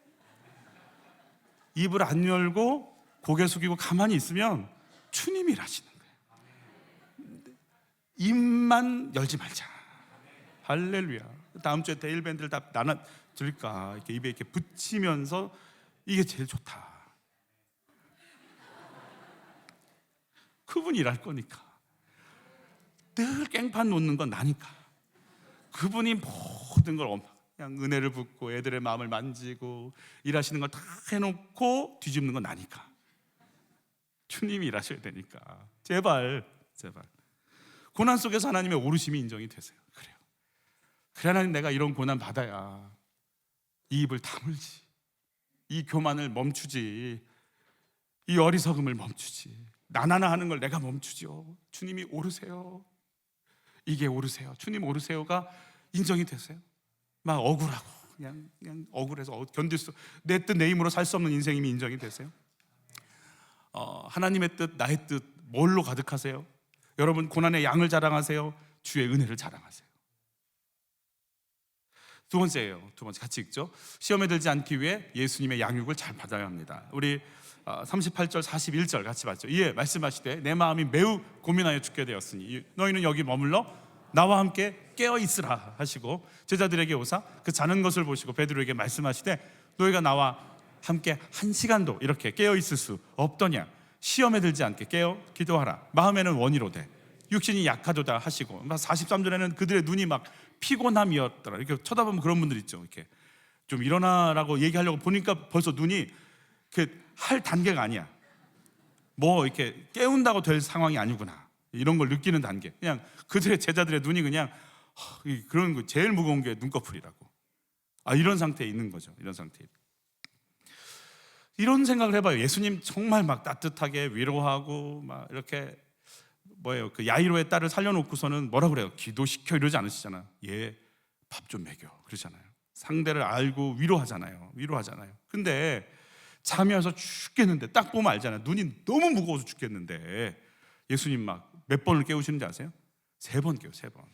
입을 안 열고 고개 숙이고 가만히 있으면 주님이 일하시는 거예요. 입만 열지 말자. 할렐루야. 다음 주에 데일밴드를 다 나눠 드릴까? 이렇게 입에 이렇게 붙이면서 이게 제일 좋다. 그분이 일할 거니까. 늘 깽판 놓는 건 나니까. 그분이 모든 걸 그냥 은혜를 붓고 애들의 마음을 만지고 일하시는 걸 다 해놓고 뒤집는 건 나니까. 주님이 일하셔야 되니까. 제발, 제발. 고난 속에서 하나님의 오르심이 인정이 되세요. 그래요. 그래, 하나님 내가 이런 고난 받아야 이 입을 다물지, 이 교만을 멈추지, 이 어리석음을 멈추지, 나나나 하는 걸 내가 멈추죠. 주님이 오르세요. 이게 오르세요. 주님 오르세요가 인정이 되세요. 막 억울하고 그냥 억울해서 견딜 수, 내 뜻 내 힘으로 살 수 없는 인생임이 인정이 되세요. 하나님의 뜻, 나의 뜻 뭘로 가득하세요? 여러분 고난의 양을 자랑하세요? 주의 은혜를 자랑하세요? 두 번째예요. 두 번째 같이 읽죠. 시험에 들지 않기 위해 예수님의 양육을 잘 받아야 합니다. 우리 38절 41절 같이 봤죠. 이에 말씀하시되 내 마음이 매우 고민하여 죽게 되었으니 너희는 여기 머물러 나와 함께 깨어 있으라 하시고 제자들에게 오사 그 자는 것을 보시고 베드로에게 말씀하시되 너희가 나와 함께 한 시간도 이렇게 깨어 있을 수 없더냐. 시험에 들지 않게 깨어 기도하라. 마음에는 원이로되 육신이 약하도다 하시고 43절에는 그들의 눈이 막 피곤함이었더라. 이렇게 쳐다보면 그런 분들 있죠. 이렇게 좀 일어나라고 얘기하려고 보니까 벌써 눈이 할 단계가 아니야. 뭐 이렇게 깨운다고 될 상황이 아니구나. 이런 걸 느끼는 단계. 그냥 그들의 제자들의 눈이 그냥 그런 거 제일 무거운 게 눈꺼풀이라고. 이런 상태에 있는 거죠. 이런 상태에. 이런 생각을 해봐요. 예수님 정말 막 따뜻하게 위로하고 막 이렇게 그 야이로의 딸을 살려놓고서는 뭐라 그래요? 기도시켜 이러지 않으시잖아요. 얘 밥 좀 먹여 그러잖아요. 상대를 알고 위로하잖아요. 근데 잠이 와서 죽겠는데 딱 보면 알잖아요. 눈이 너무 무거워서 죽겠는데 예수님 막 몇 번을 깨우시는지 아세요? 3번 깨워, 3번.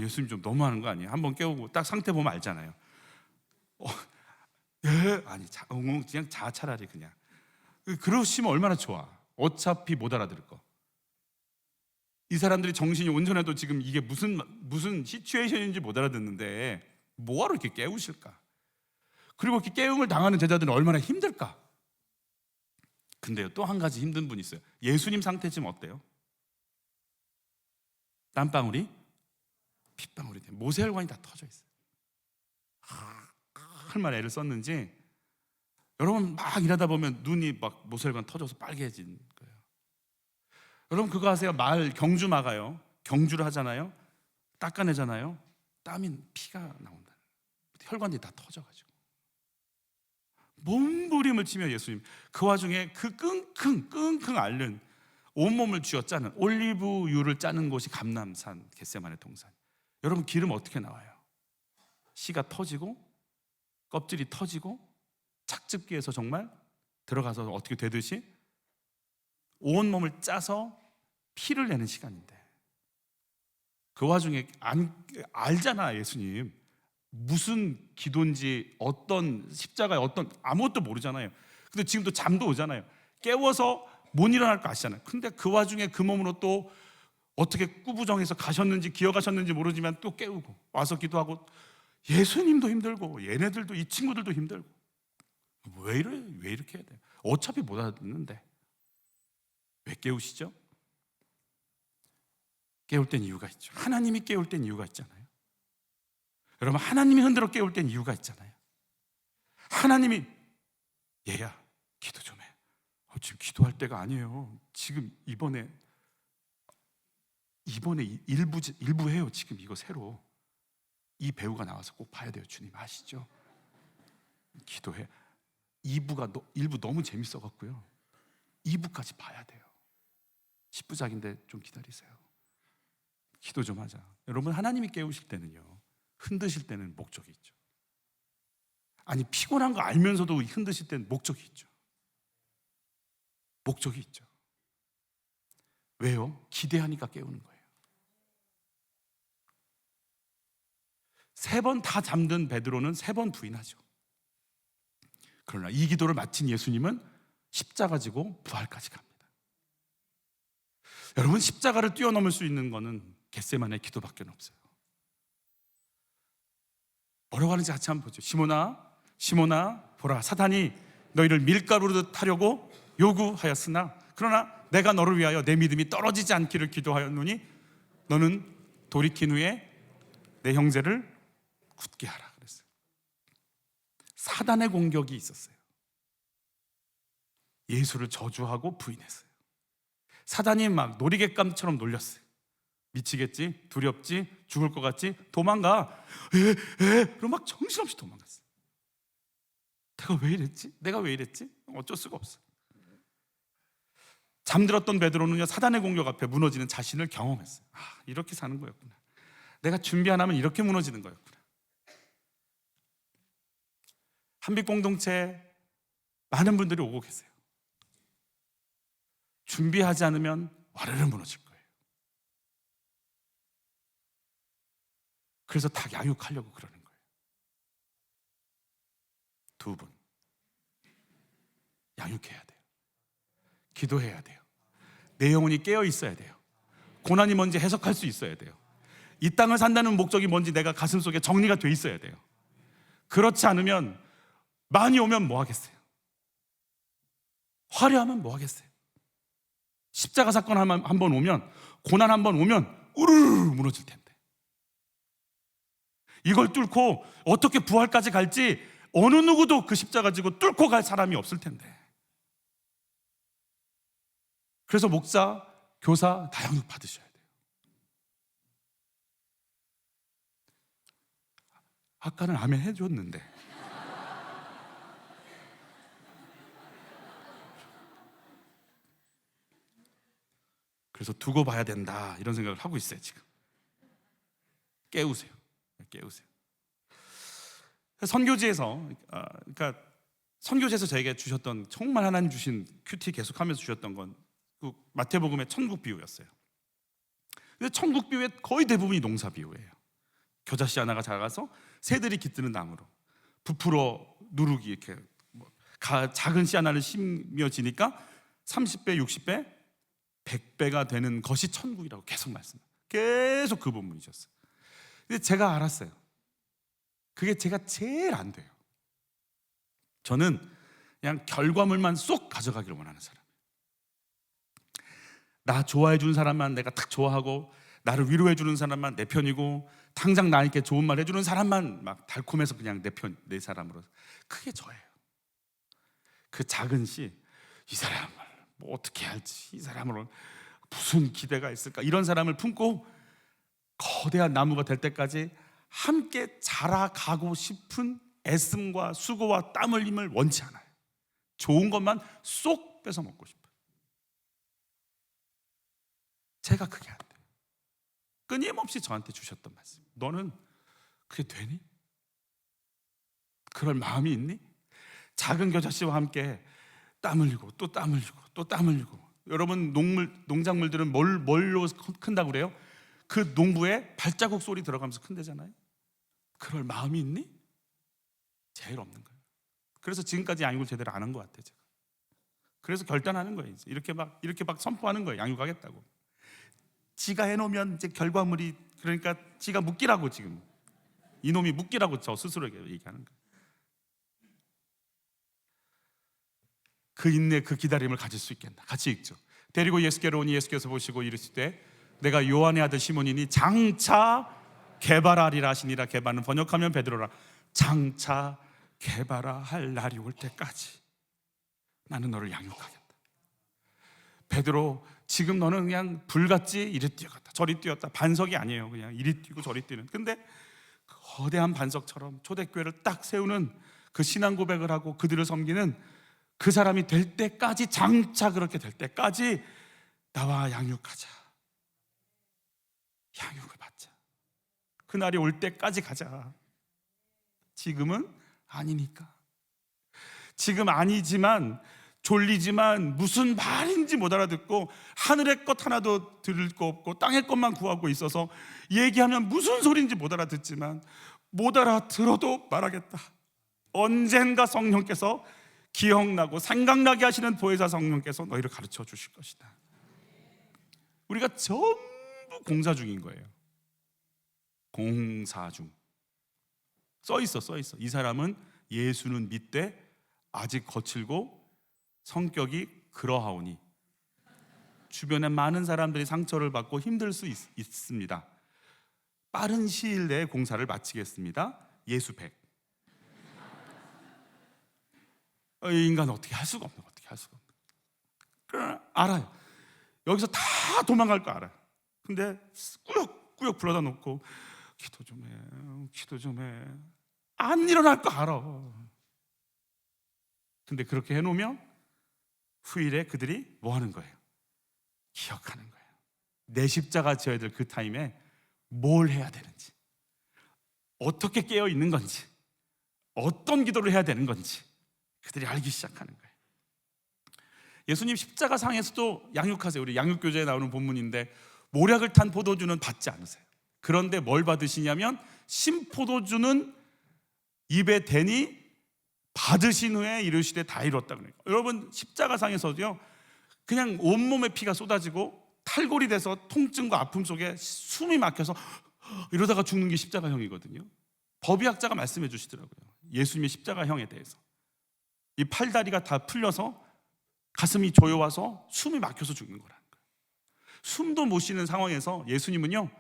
예수님 좀 너무하는 거 아니에요? 한 번 깨우고 딱 상태 보면 알잖아요. 그냥 자 차라리 그냥. 그러시면 얼마나 좋아. 어차피 못 알아들을 거. 이 사람들이 정신이 온전해도 지금 이게 무슨 시츄에이션인지 못 알아듣는데 뭐하러 이렇게 깨우실까? 그리고 이렇게 깨움을 당하는 제자들은 얼마나 힘들까? 근데요, 또 한 가지 힘든 분이 있어요. 예수님 상태 지금 어때요? 땀방울이 핏방울이 돼. 모세혈관이 다 터져 있어요. 얼마나 애를 썼는지. 여러분 막 일하다 보면 눈이 막 모세혈관 터져서 빨개진 거예요. 여러분 그거 아세요? 경주 막아요. 경주를 하잖아요. 닦아내잖아요. 땀이 피가 나온다. 혈관들이 다 터져가지고 몸부림을 치며 예수님 그 와중에 그 끙끙 앓는 온몸을 쥐어 짜는 올리브유를 짜는 곳이 감람산 겟세마네 동산. 여러분 기름 어떻게 나와요? 씨가 터지고 껍질이 터지고 착즙기에서 정말 들어가서 어떻게 되듯이 온몸을 짜서 피를 내는 시간인데 그 와중에 알잖아. 예수님 무슨 기도인지 어떤 십자가에 어떤 아무것도 모르잖아요. 근데 지금도 잠도 오잖아요. 깨워서 못 일어날 거 아시잖아요. 근데 그 와중에 그 몸으로 또 어떻게 꾸부정해서 가셨는지 기어가셨는지 모르지만 또 깨우고 와서 기도하고. 예수님도 힘들고 얘네들도 이 친구들도 힘들고 왜 이렇게 해야 돼요? 어차피 못 알아듣는데 왜 깨우시죠? 깨울 땐 이유가 있죠. 하나님이 깨울 땐 이유가 있잖아요. 여러분, 하나님이 흔들어 깨울 땐 이유가 있잖아요. 하나님이 얘야 기도 좀 해. 지금 기도할 때가 아니에요. 지금 이번에 일부 해요. 지금 이거 새로 이 배우가 나와서 꼭 봐야 돼요. 주님 아시죠? 기도해. 일부 너무 재밌어갖고요. 2부까지 봐야 돼요. 10부작인데 좀 기다리세요. 기도 좀 하자. 여러분, 하나님이 깨우실 때는요, 흔드실 때는 목적이 있죠. 아니, 피곤한 거 알면서도 흔드실 때는 목적이 있죠. 목적이 있죠. 왜요? 기대하니까 깨우는 거예요. 3번 다 잠든 베드로는 3번 부인하죠. 그러나 이 기도를 마친 예수님은 십자가 지고 부활까지 갑니다. 여러분, 십자가를 뛰어넘을 수 있는 것은 겟세마네 기도밖에 없어요. 뭐라고 하는지 같이 한번 보죠. 시몬아 보라, 사탄이 너희를 밀가루로 타려고 요구하였으나 그러나 내가 너를 위하여 내 믿음이 떨어지지 않기를 기도하였노니 너는 돌이킨 후에 내 형제를 굳게 하라 그랬어요. 사단의 공격이 있었어요. 예수를 저주하고 부인했어요. 사단이 막 놀이개감처럼 놀렸어요. 미치겠지? 두렵지? 죽을 것 같지? 도망가! 그럼 막 정신없이 도망갔어요. 내가 왜 이랬지? 어쩔 수가 없어요. 잠들었던 베드로는요, 사단의 공격 앞에 무너지는 자신을 경험했어요. 이렇게 사는 거였구나. 내가 준비 안 하면 이렇게 무너지는 거였구나. 한빛 공동체 많은 분들이 오고 계세요. 준비하지 않으면 와르르 무너질 거예요. 그래서 다 양육하려고 그러는 거예요. 2분 양육해야 돼요. 기도해야 돼요. 내 영혼이 깨어 있어야 돼요. 고난이 뭔지 해석할 수 있어야 돼요. 이 땅을 산다는 목적이 뭔지 내가 가슴속에 정리가 돼 있어야 돼요. 그렇지 않으면 많이 오면 뭐 하겠어요? 화려하면 뭐 하겠어요? 십자가 사건 한 번 오면, 고난 한 번 오면 우르르 무너질 텐데, 이걸 뚫고 어떻게 부활까지 갈지 어느 누구도 그 십자가 지고 뚫고 갈 사람이 없을 텐데. 그래서 목사, 교사 다 양육 받으셔야 돼요. 아까는 아멘 해줬는데. 그래서 두고 봐야 된다 이런 생각을 하고 있어요. 지금 깨우세요. 선교지에서 그러니까 선교지에서 저에게 주셨던, 정말 하나님 주신 큐티 계속하면서 주셨던 건 그 마태복음의 천국 비유였어요. 근데 천국 비유의 거의 대부분이 농사 비유예요. 겨자씨 하나가 자라서 새들이 깃드는 나무로, 부풀어 누룩이 이렇게 작은 씨 하나를 심겨지니까 30배, 60배, 100배가 되는 것이 천국이라고 계속 그 본문이셨어요. 근데 제가 알았어요. 그게 제가 제일 안 돼요. 저는 그냥 결과물만 쏙 가져가기를 원하는 사람이에요. 나 좋아해 주는 사람만 내가 딱 좋아하고, 나를 위로해 주는 사람만 내 편이고, 당장 나에게 좋은 말 해주는 사람만 막 달콤해서 그냥 내 사람으로. 그게 저예요. 그 작은 씨, 이 사람을 뭐 어떻게 할지, 이 사람으로 무슨 기대가 있을까, 이런 사람을 품고 거대한 나무가 될 때까지 함께 자라가고 싶은 애씀과 수고와 땀 흘림을 원치 않아요. 좋은 것만 쏙 뺏어 먹고 싶어요. 제가 그게 안 돼요. 끊임없이 저한테 주셨던 말씀, 너는 그게 되니? 그럴 마음이 있니? 작은 겨자씨와 함께 땀 흘리고 또 땀 흘리고 또 땀 흘리고. 여러분, 농작물들은 뭘로 큰다고 그래요? 그 농부의 발자국 소리 들어가면서 큰대잖아요. 그럴 마음이 있니? 제일 없는 거예요. 그래서 지금까지 양육을 제대로 안 한 것 같아요. 제가. 그래서 결단하는 거예요. 이렇게 막 선포하는 거예요. 양육하겠다고. 지가 해놓으면 이제 결과물이, 그러니까 지가 묵기라고, 지금 이놈이 묵기라고 저 스스로에게 얘기하는 거예요. 그 인내, 그 기다림을 가질 수 있겠나? 같이 읽죠. 데리고 예수께로 오니 예수께서 보시고 이르시되 내가 요한의 아들 시몬이니 장차 개발하리라 하시니라. 개발은 번역하면 베드로라. 장차 개발할 날이 올 때까지 나는 너를 양육하겠다. 베드로, 지금 너는 그냥 불같이 이리 뛰어갔다 저리 뛰었다. 반석이 아니에요. 그냥 이리 뛰고 저리 뛰는. 근데 그 거대한 반석처럼 초대교회를 딱 세우는 그 신앙 고백을 하고 그들을 섬기는 그 사람이 될 때까지, 장차 그렇게 될 때까지 나와 양육하자. 양육을 받자. 그날이 올 때까지 가자. 지금은 아니니까. 지금 아니지만, 졸리지만, 무슨 말인지 못 알아듣고 하늘의 것 하나도 들을 거 없고 땅의 것만 구하고 있어서 얘기하면 무슨 소리인지 못 알아듣지만 못 알아들어도 말하겠다. 언젠가 성령께서 기억나고 생각나게 하시는 보혜사 성령께서 너희를 가르쳐 주실 것이다. 우리가 전부 공사 중인 거예요. 공사 중. 써 있어. 이 사람은 예수는 믿되 아직 거칠고 성격이 그러하오니. 주변에 많은 사람들이 상처를 받고 힘들 수 있습니다. 빠른 시일 내에 공사를 마치겠습니다. 예수 100. 이 인간 어떻게 할 수가 없는. 알아요. 여기서 다 도망갈 거 알아요. 근데 꾸역꾸역 불러다 놓고 기도 좀 해. 안 일어날 거 알아. 근데 그렇게 해놓으면 후일에 그들이 뭐 하는 거예요? 기억하는 거예요. 내 십자가 져야 될 그 타임에 뭘 해야 되는지, 어떻게 깨어 있는 건지, 어떤 기도를 해야 되는 건지 그들이 알기 시작하는 거예요. 예수님 십자가 상에서도 양육하세요. 우리 양육교재에 나오는 본문인데 모략을 탄 포도주는 받지 않으세요. 그런데 뭘 받으시냐면 신포도주는 입에 대니 받으신 후에 이르시되 다 이뤘다 그래요. 여러분, 십자가상에서도요, 그냥 온몸에 피가 쏟아지고 탈골이 돼서 통증과 아픔 속에 숨이 막혀서 이러다가 죽는 게 십자가형이거든요. 법의학자가 말씀해 주시더라고요. 예수님의 십자가형에 대해서. 이 팔다리가 다 풀려서 가슴이 조여와서 숨이 막혀서 죽는 거라는 거예요. 숨도 못 쉬는 상황에서 예수님은요,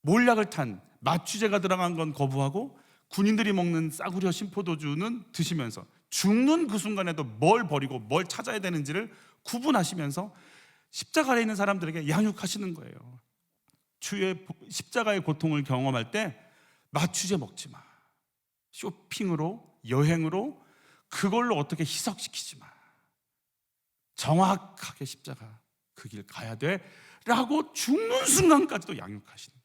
몰약을 탄 마취제가 들어간 건 거부하고 군인들이 먹는 싸구려 신포도주는 드시면서 죽는 그 순간에도 뭘 버리고 뭘 찾아야 되는지를 구분하시면서 십자가에 있는 사람들에게 양육하시는 거예요. 주의 십자가의 고통을 경험할 때 마취제 먹지 마. 쇼핑으로, 여행으로 그걸로 어떻게 희석시키지 마. 정확하게 십자가 그 길 가야 돼 라고 죽는 순간까지도 양육하시는 거예요.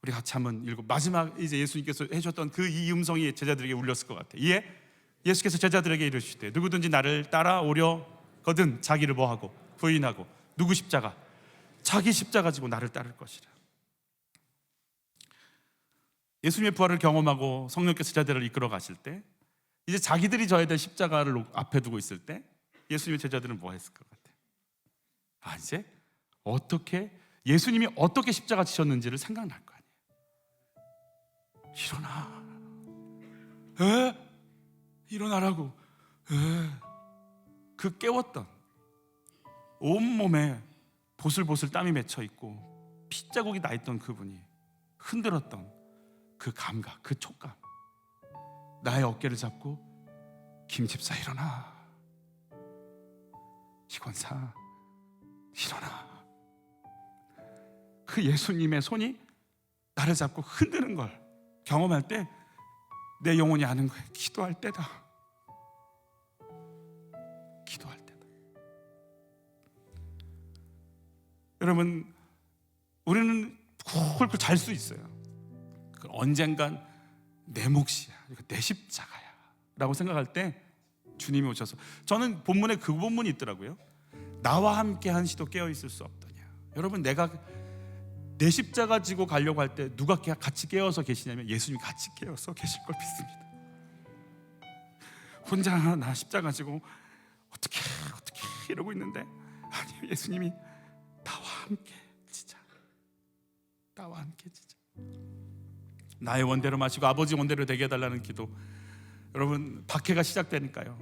우리 같이 한번 읽고 마지막 이제 예수님께서 해주셨던 그 이 음성이 제자들에게 울렸을 것 같아요. 이에 예수께서 제자들에게 이르시되 누구든지 나를 따라오려거든 자기를 뭐하고 부인하고 누구 십자가? 자기 십자가 지고 나를 따를 것이라. 예수님의 부활을 경험하고 성령께서 제자들을 이끌어 가실 때 이제 자기들이 져야 될 십자가를 앞에 두고 있을 때 예수님의 제자들은 뭐 했을 것 같아요? 이제 어떻게 예수님이 어떻게 십자가 지셨는지를 생각날 거 아니에요. 일어나. 일어나라고. 그 깨웠던 온몸에 보슬보슬 땀이 맺혀 있고 핏자국이 나 있던 그분이 흔들었던 그 감각, 그 촉감, 나의 어깨를 잡고 김집사 일어나, 시권사 일어나. 그 예수님의 손이 나를 잡고 흔드는 걸 경험할 때 내 영혼이 아는 거예요. 기도할 때다. 기도할 때다. 여러분, 우리는 쿨쿨 잘 수 있어요. 언젠간 내 몫이야, 내 십자가야 라고 생각할 때 주님이 오셔서, 저는 본문에 그 본문이 있더라고요. 나와 함께 한시도 깨어있을 수 없더냐. 여러분, 내가 내 십자가 지고 가려고 할 때 누가 같이 깨어서 계시냐면 예수님이 같이 깨어서 계실 걸 믿습니다. 혼자 나 십자가 지고 어떻게 이러고 있는데, 아니, 예수님이 나와 함께 지자. 나와 함께 지자. 나의 원대로 마시고 아버지 원대로 되게 해달라는 기도. 여러분, 박해가 시작되니까요,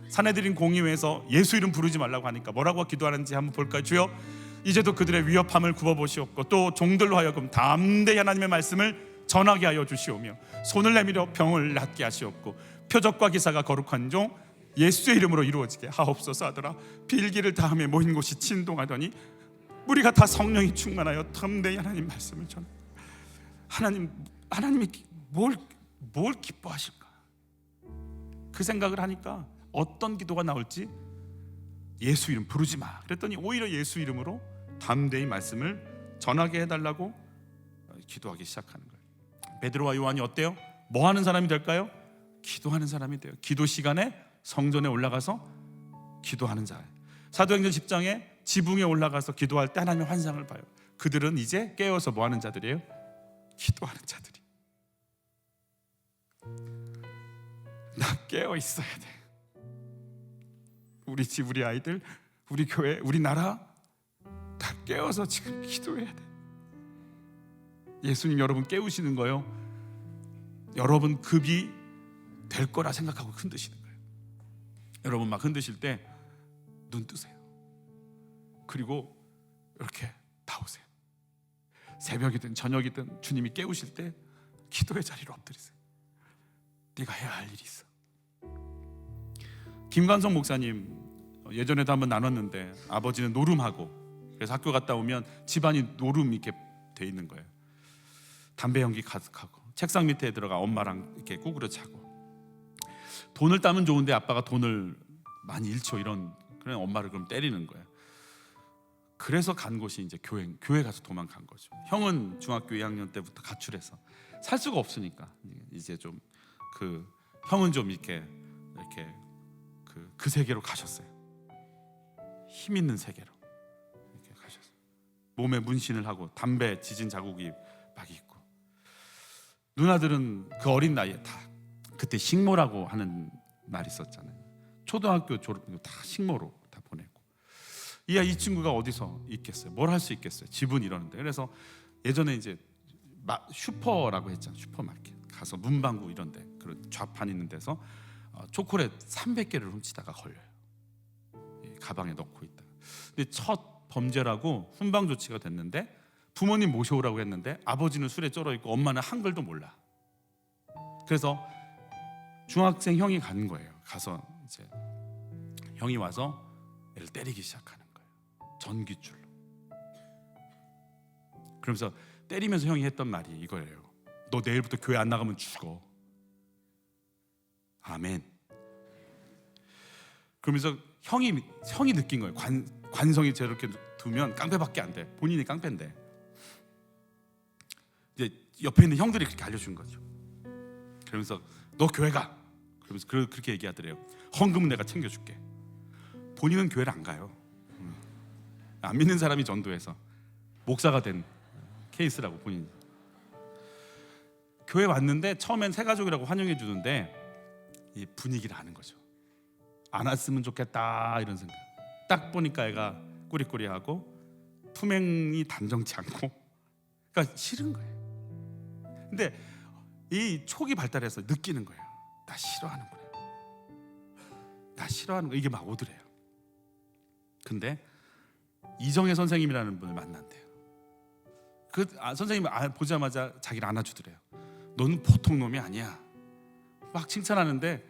사내들인 공의회에서 예수 이름 부르지 말라고 하니까 뭐라고 기도하는지 한번 볼까요? 주여, 이제도 그들의 위협함을 굽어보시옵고 또 종들로 하여금 담대히 하나님의 말씀을 전하게 하여 주시오며 손을 내밀어 병을 낫게 하시옵고 표적과 기사가 거룩한 종 예수의 이름으로 이루어지게 하옵소서 하더라. 빌기를 다음에 모인 곳이 진동하더니 우리가 다 성령이 충만하여 담대히 하나님 말씀을 전해. 하나님이 뭘 기뻐하실까? 그 생각을 하니까 어떤 기도가 나올지, 예수 이름 부르지 마 그랬더니 오히려 예수 이름으로 담대히 말씀을 전하게 해달라고 기도하기 시작하는 거예요. 베드로와 요한이 어때요? 뭐 하는 사람이 될까요? 기도하는 사람이 돼요. 기도 시간에 성전에 올라가서 기도하는 자. 사도행전 10장에 지붕에 올라가서 기도할 때 하나님의 환상을 봐요. 그들은 이제 깨어서 뭐 하는 자들이에요? 기도하는 자들이. 나 깨어 있어야 돼. 우리 집, 우리 아이들, 우리 교회, 우리 나라 다 깨어서 지금 기도해야 돼. 예수님 여러분 깨우시는 거요, 여러분 급이 될 거라 생각하고 흔드시는 거예요. 여러분 막 흔드실 때 눈 뜨세요. 그리고 이렇게 나오세요. 새벽이든 저녁이든 주님이 깨우실 때 기도의 자리로 엎드리세요. 네가 해야 할 일이 있어. 김관성 목사님 예전에도 한번 나눴는데, 아버지는 노름하고, 그래서 학교 갔다 오면 집안이 노름 이렇게 돼 있는 거예요. 담배 연기 가득하고 책상 밑에 들어가 엄마랑 이렇게 꾸그려 자고, 돈을 따면 좋은데 아빠가 돈을 많이 잃죠. 그런 엄마를 그럼 때리는 거예요. 그래서 간 곳이 이제 교회 가서 도망간 거죠. 형은 중학교 2학년 때부터 가출해서 살 수가 없으니까 이제 좀 형은 좀 이렇게 그 세계로 가셨어요. 힘 있는 세계로 이렇게 가셨어요. 몸에 문신을 하고 담배 지진 자국이 막 있고, 누나들은 그 어린 나이에 다 그때 식모라고 하는 말이 있었잖아요. 초등학교 졸업 다 식모로 다 보내고, 이 친구가 어디서 있겠어요? 뭘 할 수 있겠어요? 집은 이러는데. 그래서 예전에 이제 슈퍼라고 했잖아요. 슈퍼마켓 가서 문방구 이런데 그런 좌판 있는 데서 초콜릿 300개를 훔치다가 걸려요. 가방에 넣고 있다. 근데 첫 범죄라고 훈방 조치가 됐는데, 부모님 모셔오라고 했는데 아버지는 술에 쩔어 있고 엄마는 한글도 몰라. 그래서 중학생 형이 간 거예요. 가서 이제 형이 와서 애를 때리기 시작하는 거예요. 전깃줄로. 그러면서 때리면서 형이 했던 말이 이거예요. 너 내일부터 교회 안 나가면 죽어. 아멘. 그러면서 형이 느낀 거예요. 관성이 저렇게 두면 깡패밖에 안 돼. 본인이 깡패인데 이제 옆에 있는 형들이 그렇게 알려준 거죠. 그러면서 너 교회 가. 그러면서 그렇게 얘기하더래요. 헌금은 내가 챙겨줄게. 본인은 교회를 안 가요. 안 믿는 사람이 전도해서 목사가 된 케이스라고. 본인 교회 왔는데 처음엔 새가족이라고 환영해 주는데 이 분위기를 아는 거죠. 안 왔으면 좋겠다 이런 생각. 딱 보니까 애가 꾸리꾸리하고 품행이 단정치 않고, 그러니까 싫은 거예요. 근데 이 촉이 발달해서 느끼는 거예요. 나 싫어하는구나. 나 싫어하는 거. 이게 막 오더래요. 근데 이정혜 선생님이라는 분을 만난대요. 선생님이 보자마자 자기를 안아주더래요. 너는 보통 놈이 아니야. 막 칭찬하는데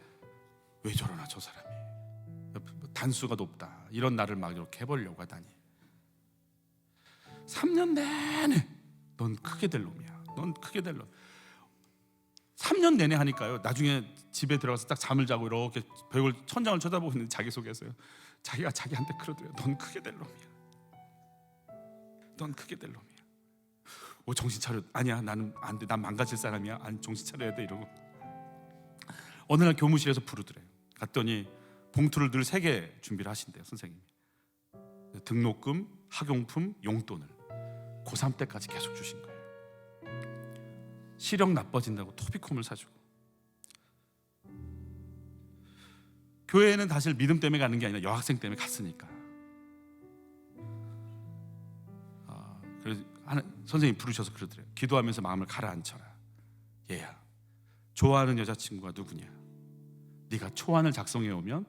왜 저러나 저 사람이, 단수가 높다 이런 나를 막 이렇게 해보려고 하다니. 3년 내내 넌 크게 될 놈이야. 넌 크게 될 놈. 3년 내내 하니까요, 나중에 집에 들어가서 딱 잠을 자고 이렇게 벽을 천장을 쳐다보고 있는 자기소개서요. 자기가 자기한테 그러더래요. 넌 크게 될 놈이야. 넌 크게 될 놈이야. 정신 차려. 아니야, 나는 안 돼. 난 망가질 사람이야. 아니, 정신 차려야 돼. 이러고 어느 날 교무실에서 부르더래요. 갔더니 봉투를 늘 3개 준비를 하신대요, 선생님이. 등록금, 학용품, 용돈을 고3 때까지 계속 주신 거예요. 시력 나빠진다고 토피콤을 사주고. 교회에는 사실 믿음 때문에 가는 게 아니라 여학생 때문에 갔으니까. 그래서 선생님이 부르셔서 그러더래요. 기도하면서 마음을 가라앉혀라. 얘야, 좋아하는 여자친구가 누구냐? 네가 초안을 작성해 오면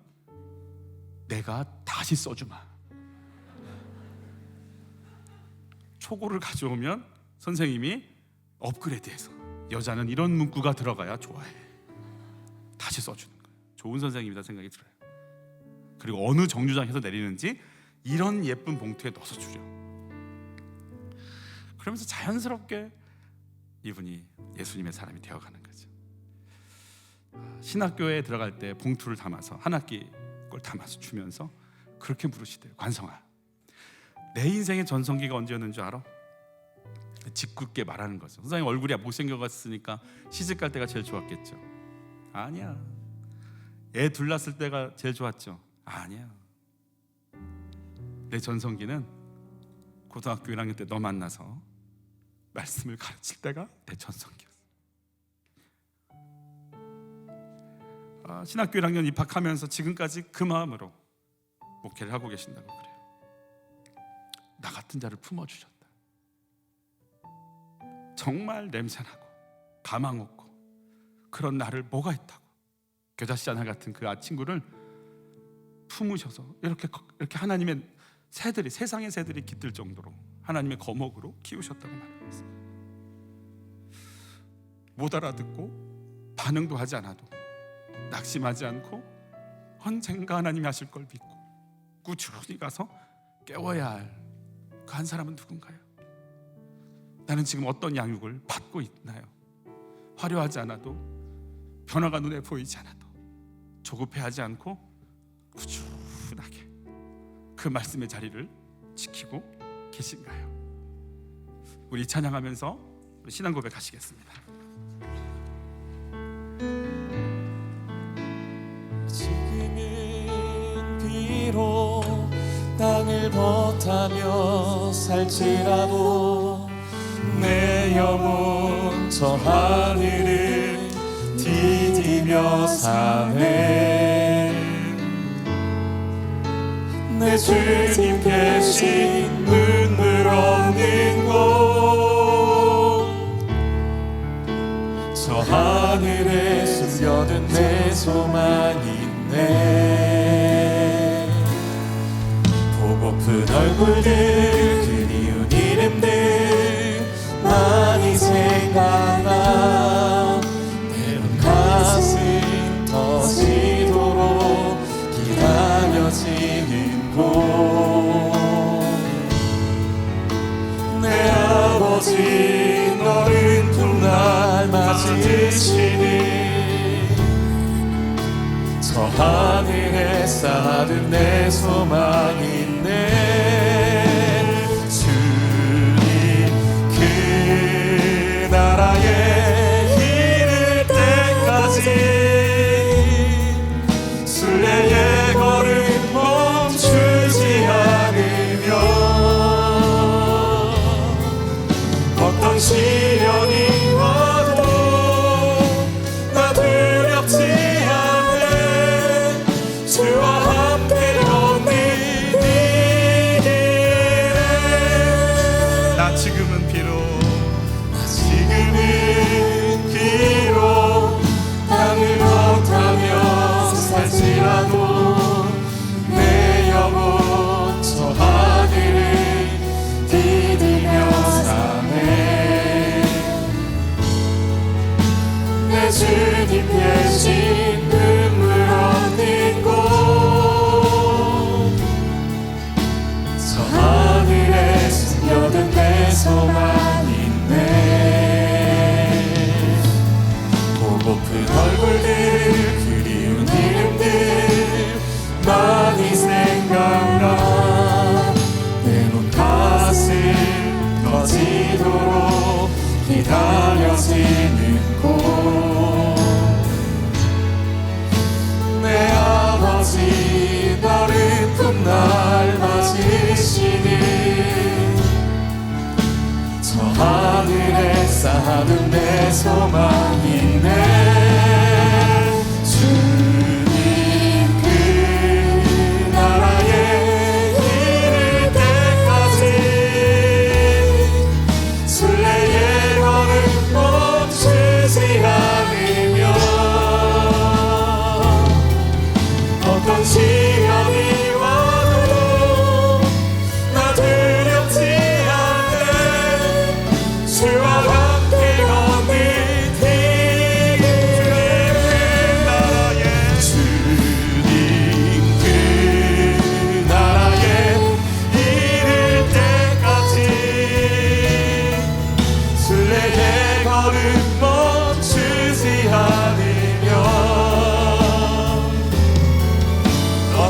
내가 다시 써주마. 초고를 가져오면 선생님이 업그레이드해서 여자는 이런 문구가 들어가야 좋아해. 다시 써주는 거예요. 좋은 선생님이다 생각이 들어요. 그리고 어느 정류장에서 내리는지 이런 예쁜 봉투에 넣어서 주죠. 그러면서 자연스럽게 이분이 예수님의 사람이 되어가는 거죠. 신학교에 들어갈 때 봉투를 담아서 한 학기 걸 담아서 주면서 그렇게 물으시대요. 관성아, 내 인생의 전성기가 언제였는 줄 알아? 짓궂게 말하는 거죠. 선생님 얼굴이 못생겨갔으니까 시집 갈 때가 제일 좋았겠죠. 아니야. 애 둘 낳았을 때가 제일 좋았죠. 아니야. 내 전성기는 고등학교 1학년 때 너 만나서 말씀을 가르칠 때가 내 전성기였어. 신학교 1학년 입학하면서 지금까지 그 마음으로 목회를 하고 계신다고 그래요. 나 같은 자를 품어주셨다. 정말 냄새나고 가망 없고 그런 나를 뭐가 있다고, 겨자씨 하나 같은 그 친구를 품으셔서 이렇게 하나님의 새들이, 세상의 새들이 깃들 정도로 하나님의 거목으로 키우셨다고 말합니다. 못 알아듣고 반응도 하지 않아도 낙심하지 않고 언젠가 하나님이 하실 걸 믿고 꾸준히 가서 깨워야 할 그 한 사람은 누군가요? 나는 지금 어떤 양육을 받고 있나요? 화려하지 않아도, 변화가 눈에 보이지 않아도 조급해하지 않고 꾸준하게 그 말씀의 자리를 지키고 계신가요? 우리 찬양하면서 신앙 고백하시겠습니다. 지금은 비록 땅을 벗하며 살지라도 내 영혼 저 하늘을 디디며 사네. 내 주님 계신 눈물 없는 곳, 저 하늘에 숨겨둔 내 소망이 있네. 보고픈 얼굴들, 그리운 이름들 많이 생각나. 때론 가슴 터지도록 기다려지는 곳, 내 아버지 너른 푸날 맞으시니 저 하늘에 쌓아둔 내 소망이 있네. 주님 그 나라에 이를 때까지 순례의 걸음 멈추지 않으며 어떤 시련이 와도 나 두렵지 않네. 주와 함께 걷는 이 길에 나 지금은 비록 땅을 벗하며 살지라도 내 영혼 저 하늘을 디디며 사네. 내 주님 계신 눈물 없는 곳, 저 하늘에 숨겨둔 내 소망이 있네. 보고픈 얼굴들, 그리운 이름들 많이 생각나. 내놓은 가슴 터지도록 기다려지는 곳, 내 아버지 너를 훗날 맞으시니 저 하늘에 쌓아둔 내 소망이 있네. 주님 그 나라에 이를 때까지 순례의 걸음 멈추지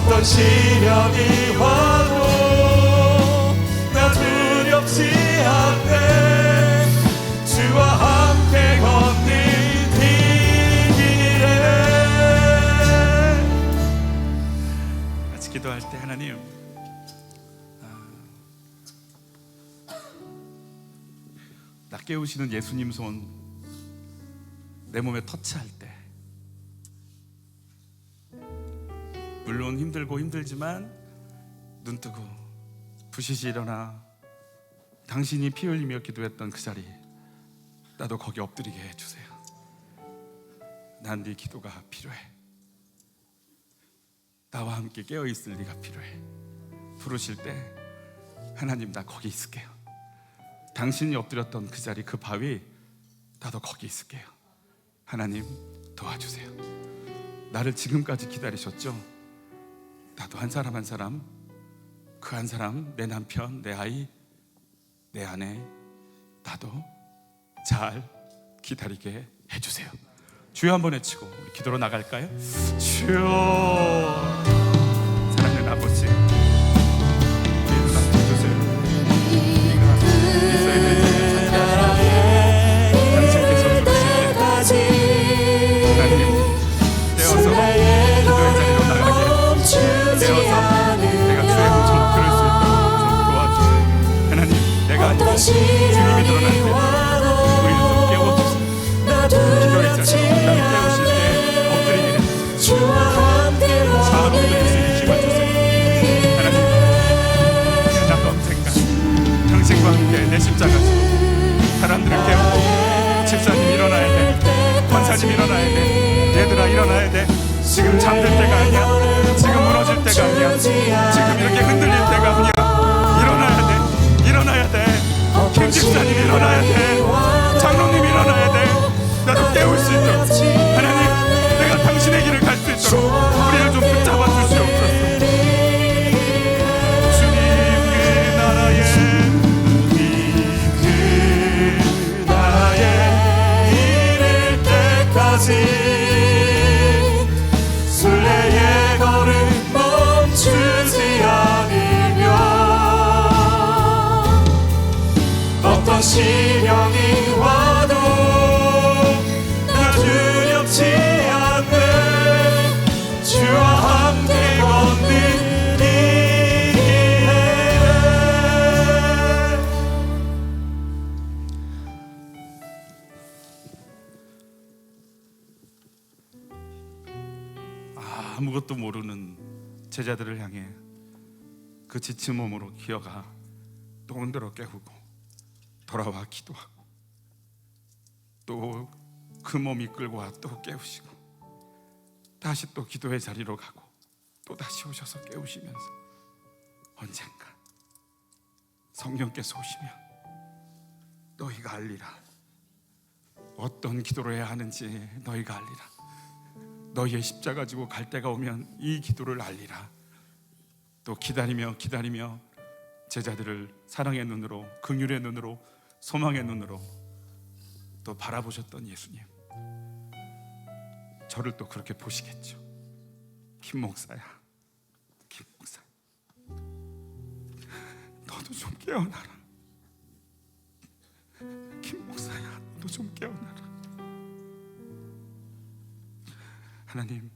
어떤 시련이 와도 나 두렵지 않네. 주와 함께 걷는 이 길에. 같이 기도할 때 하나님, 나 깨우시는 예수님 손 내 몸에 터치할 때, 물론 힘들고 힘들지만 눈 뜨고 부시시 일어나 당신이 피 흘리며 기도했던 그 자리, 나도 거기 엎드리게 해주세요. 난 네 기도가 필요해. 나와 함께 깨어있을 네가 필요해. 부르실 때 하나님, 나 거기 있을게요. 당신이 엎드렸던 그 자리, 그 바위, 나도 거기 있을게요. 하나님 도와주세요. 나를 지금까지 기다리셨죠? 나도 한 사람 한 사람, 그 한 사람, 내 남편, 내 아이, 내 아내, 나도 잘 기다리게 해주세요. 주여 한번 외치고 우리 기도로 나갈까요? 주여, 사랑하는 아버지, 우리 눈 앞에 주세요. 우리가 있어야 될 당신께서 부르실 때 하나님, 떼어서 기도의 자리로 나가게, 떼어서 내가 주의 음성을 들을 수 있도록 좀 도와주세요. 하나님, 내가 아니고 주님이 드러날 때 우리를 좀 깨워주세요. 기도의 자리로 나를 깨우실 때 엎드리게 해주세요. 마음을 들릴 수 있는 힘을 주세요. 하나님, 나도 언젠가 당신과 함께 내 십자가 지고 사람들을 깨우고, 집사님 일어나야 돼, 권사님 일어나야 돼, 얘들아 일어나야 돼. 지금 잠들 때가 아니야. 지금 무너질 때가 아니야. 지금 이렇게 흔들릴 때가 아니야. 일어나야 돼. 일어나야 돼. 김 집사님 일어나야 돼. 장로님 일어나야 돼. 나도 깨울 수 있도록, 하나님, 내가 당신의 길을 갈 수 있도록 우리를 좀 붙잡아 주시옵소서. 주님 그 나라에, 그 나라에 이를 때까지 순례의 걸음 멈추지 않으며, 어떤 시련이 와도 나 두렵지 않네. 주와 함께 걷는 이 길에. 아무것도 모르는 제자들을 향해 그 지친 몸으로 기어가 또 흔들어 깨우고 돌아와 기도하고, 또 그 몸 이끌고 와 또 깨우시고, 다시 또 기도의 자리로 가고, 또 다시 오셔서 깨우시면서 언젠가 성령께서 오시면 너희가 알리라. 어떤 기도를 해야 하는지 너희가 알리라. 너희의 십자가 지고 갈 때가 오면 이 기도를 알리라. 또 기다리며 제자들을 사랑의 눈으로, 긍휼의 눈으로, 소망의 눈으로 또 바라보셨던 예수님, 저를 또 그렇게 보시겠죠. 김 목사야, 김 목사, 너도 좀 깨어나라. 김 목사야, 너도 좀 깨어나라. 하나님,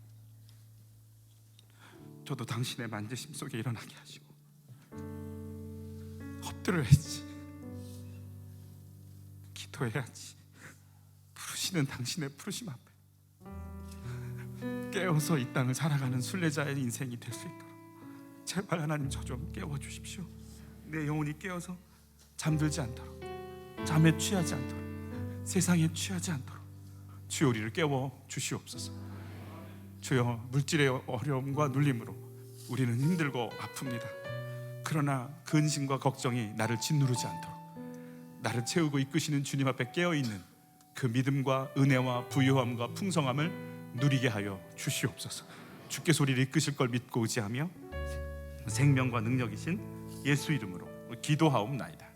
저도 당신의 만지심 속에 일어나게 하시고 엎드려야지, 기도해야지, 부르시는 당신의 부르심 앞에 깨어서 이 땅을 살아가는 순례자의 인생이 될 수 있도록 제발 하나님, 저 좀 깨워주십시오. 내 영혼이 깨어서 잠들지 않도록, 잠에 취하지 않도록, 세상에 취하지 않도록 주여 우리를 깨워 주시옵소서. 주여, 물질의 어려움과 눌림으로 우리는 힘들고 아픕니다. 그러나 근심과 걱정이 나를 짓누르지 않도록 나를 채우고 이끄시는 주님 앞에 깨어있는 그 믿음과 은혜와 부유함과 풍성함을 누리게 하여 주시옵소서. 주께서 우리를 이끄실 걸 믿고 의지하며 생명과 능력이신 예수 이름으로 기도하옵나이다.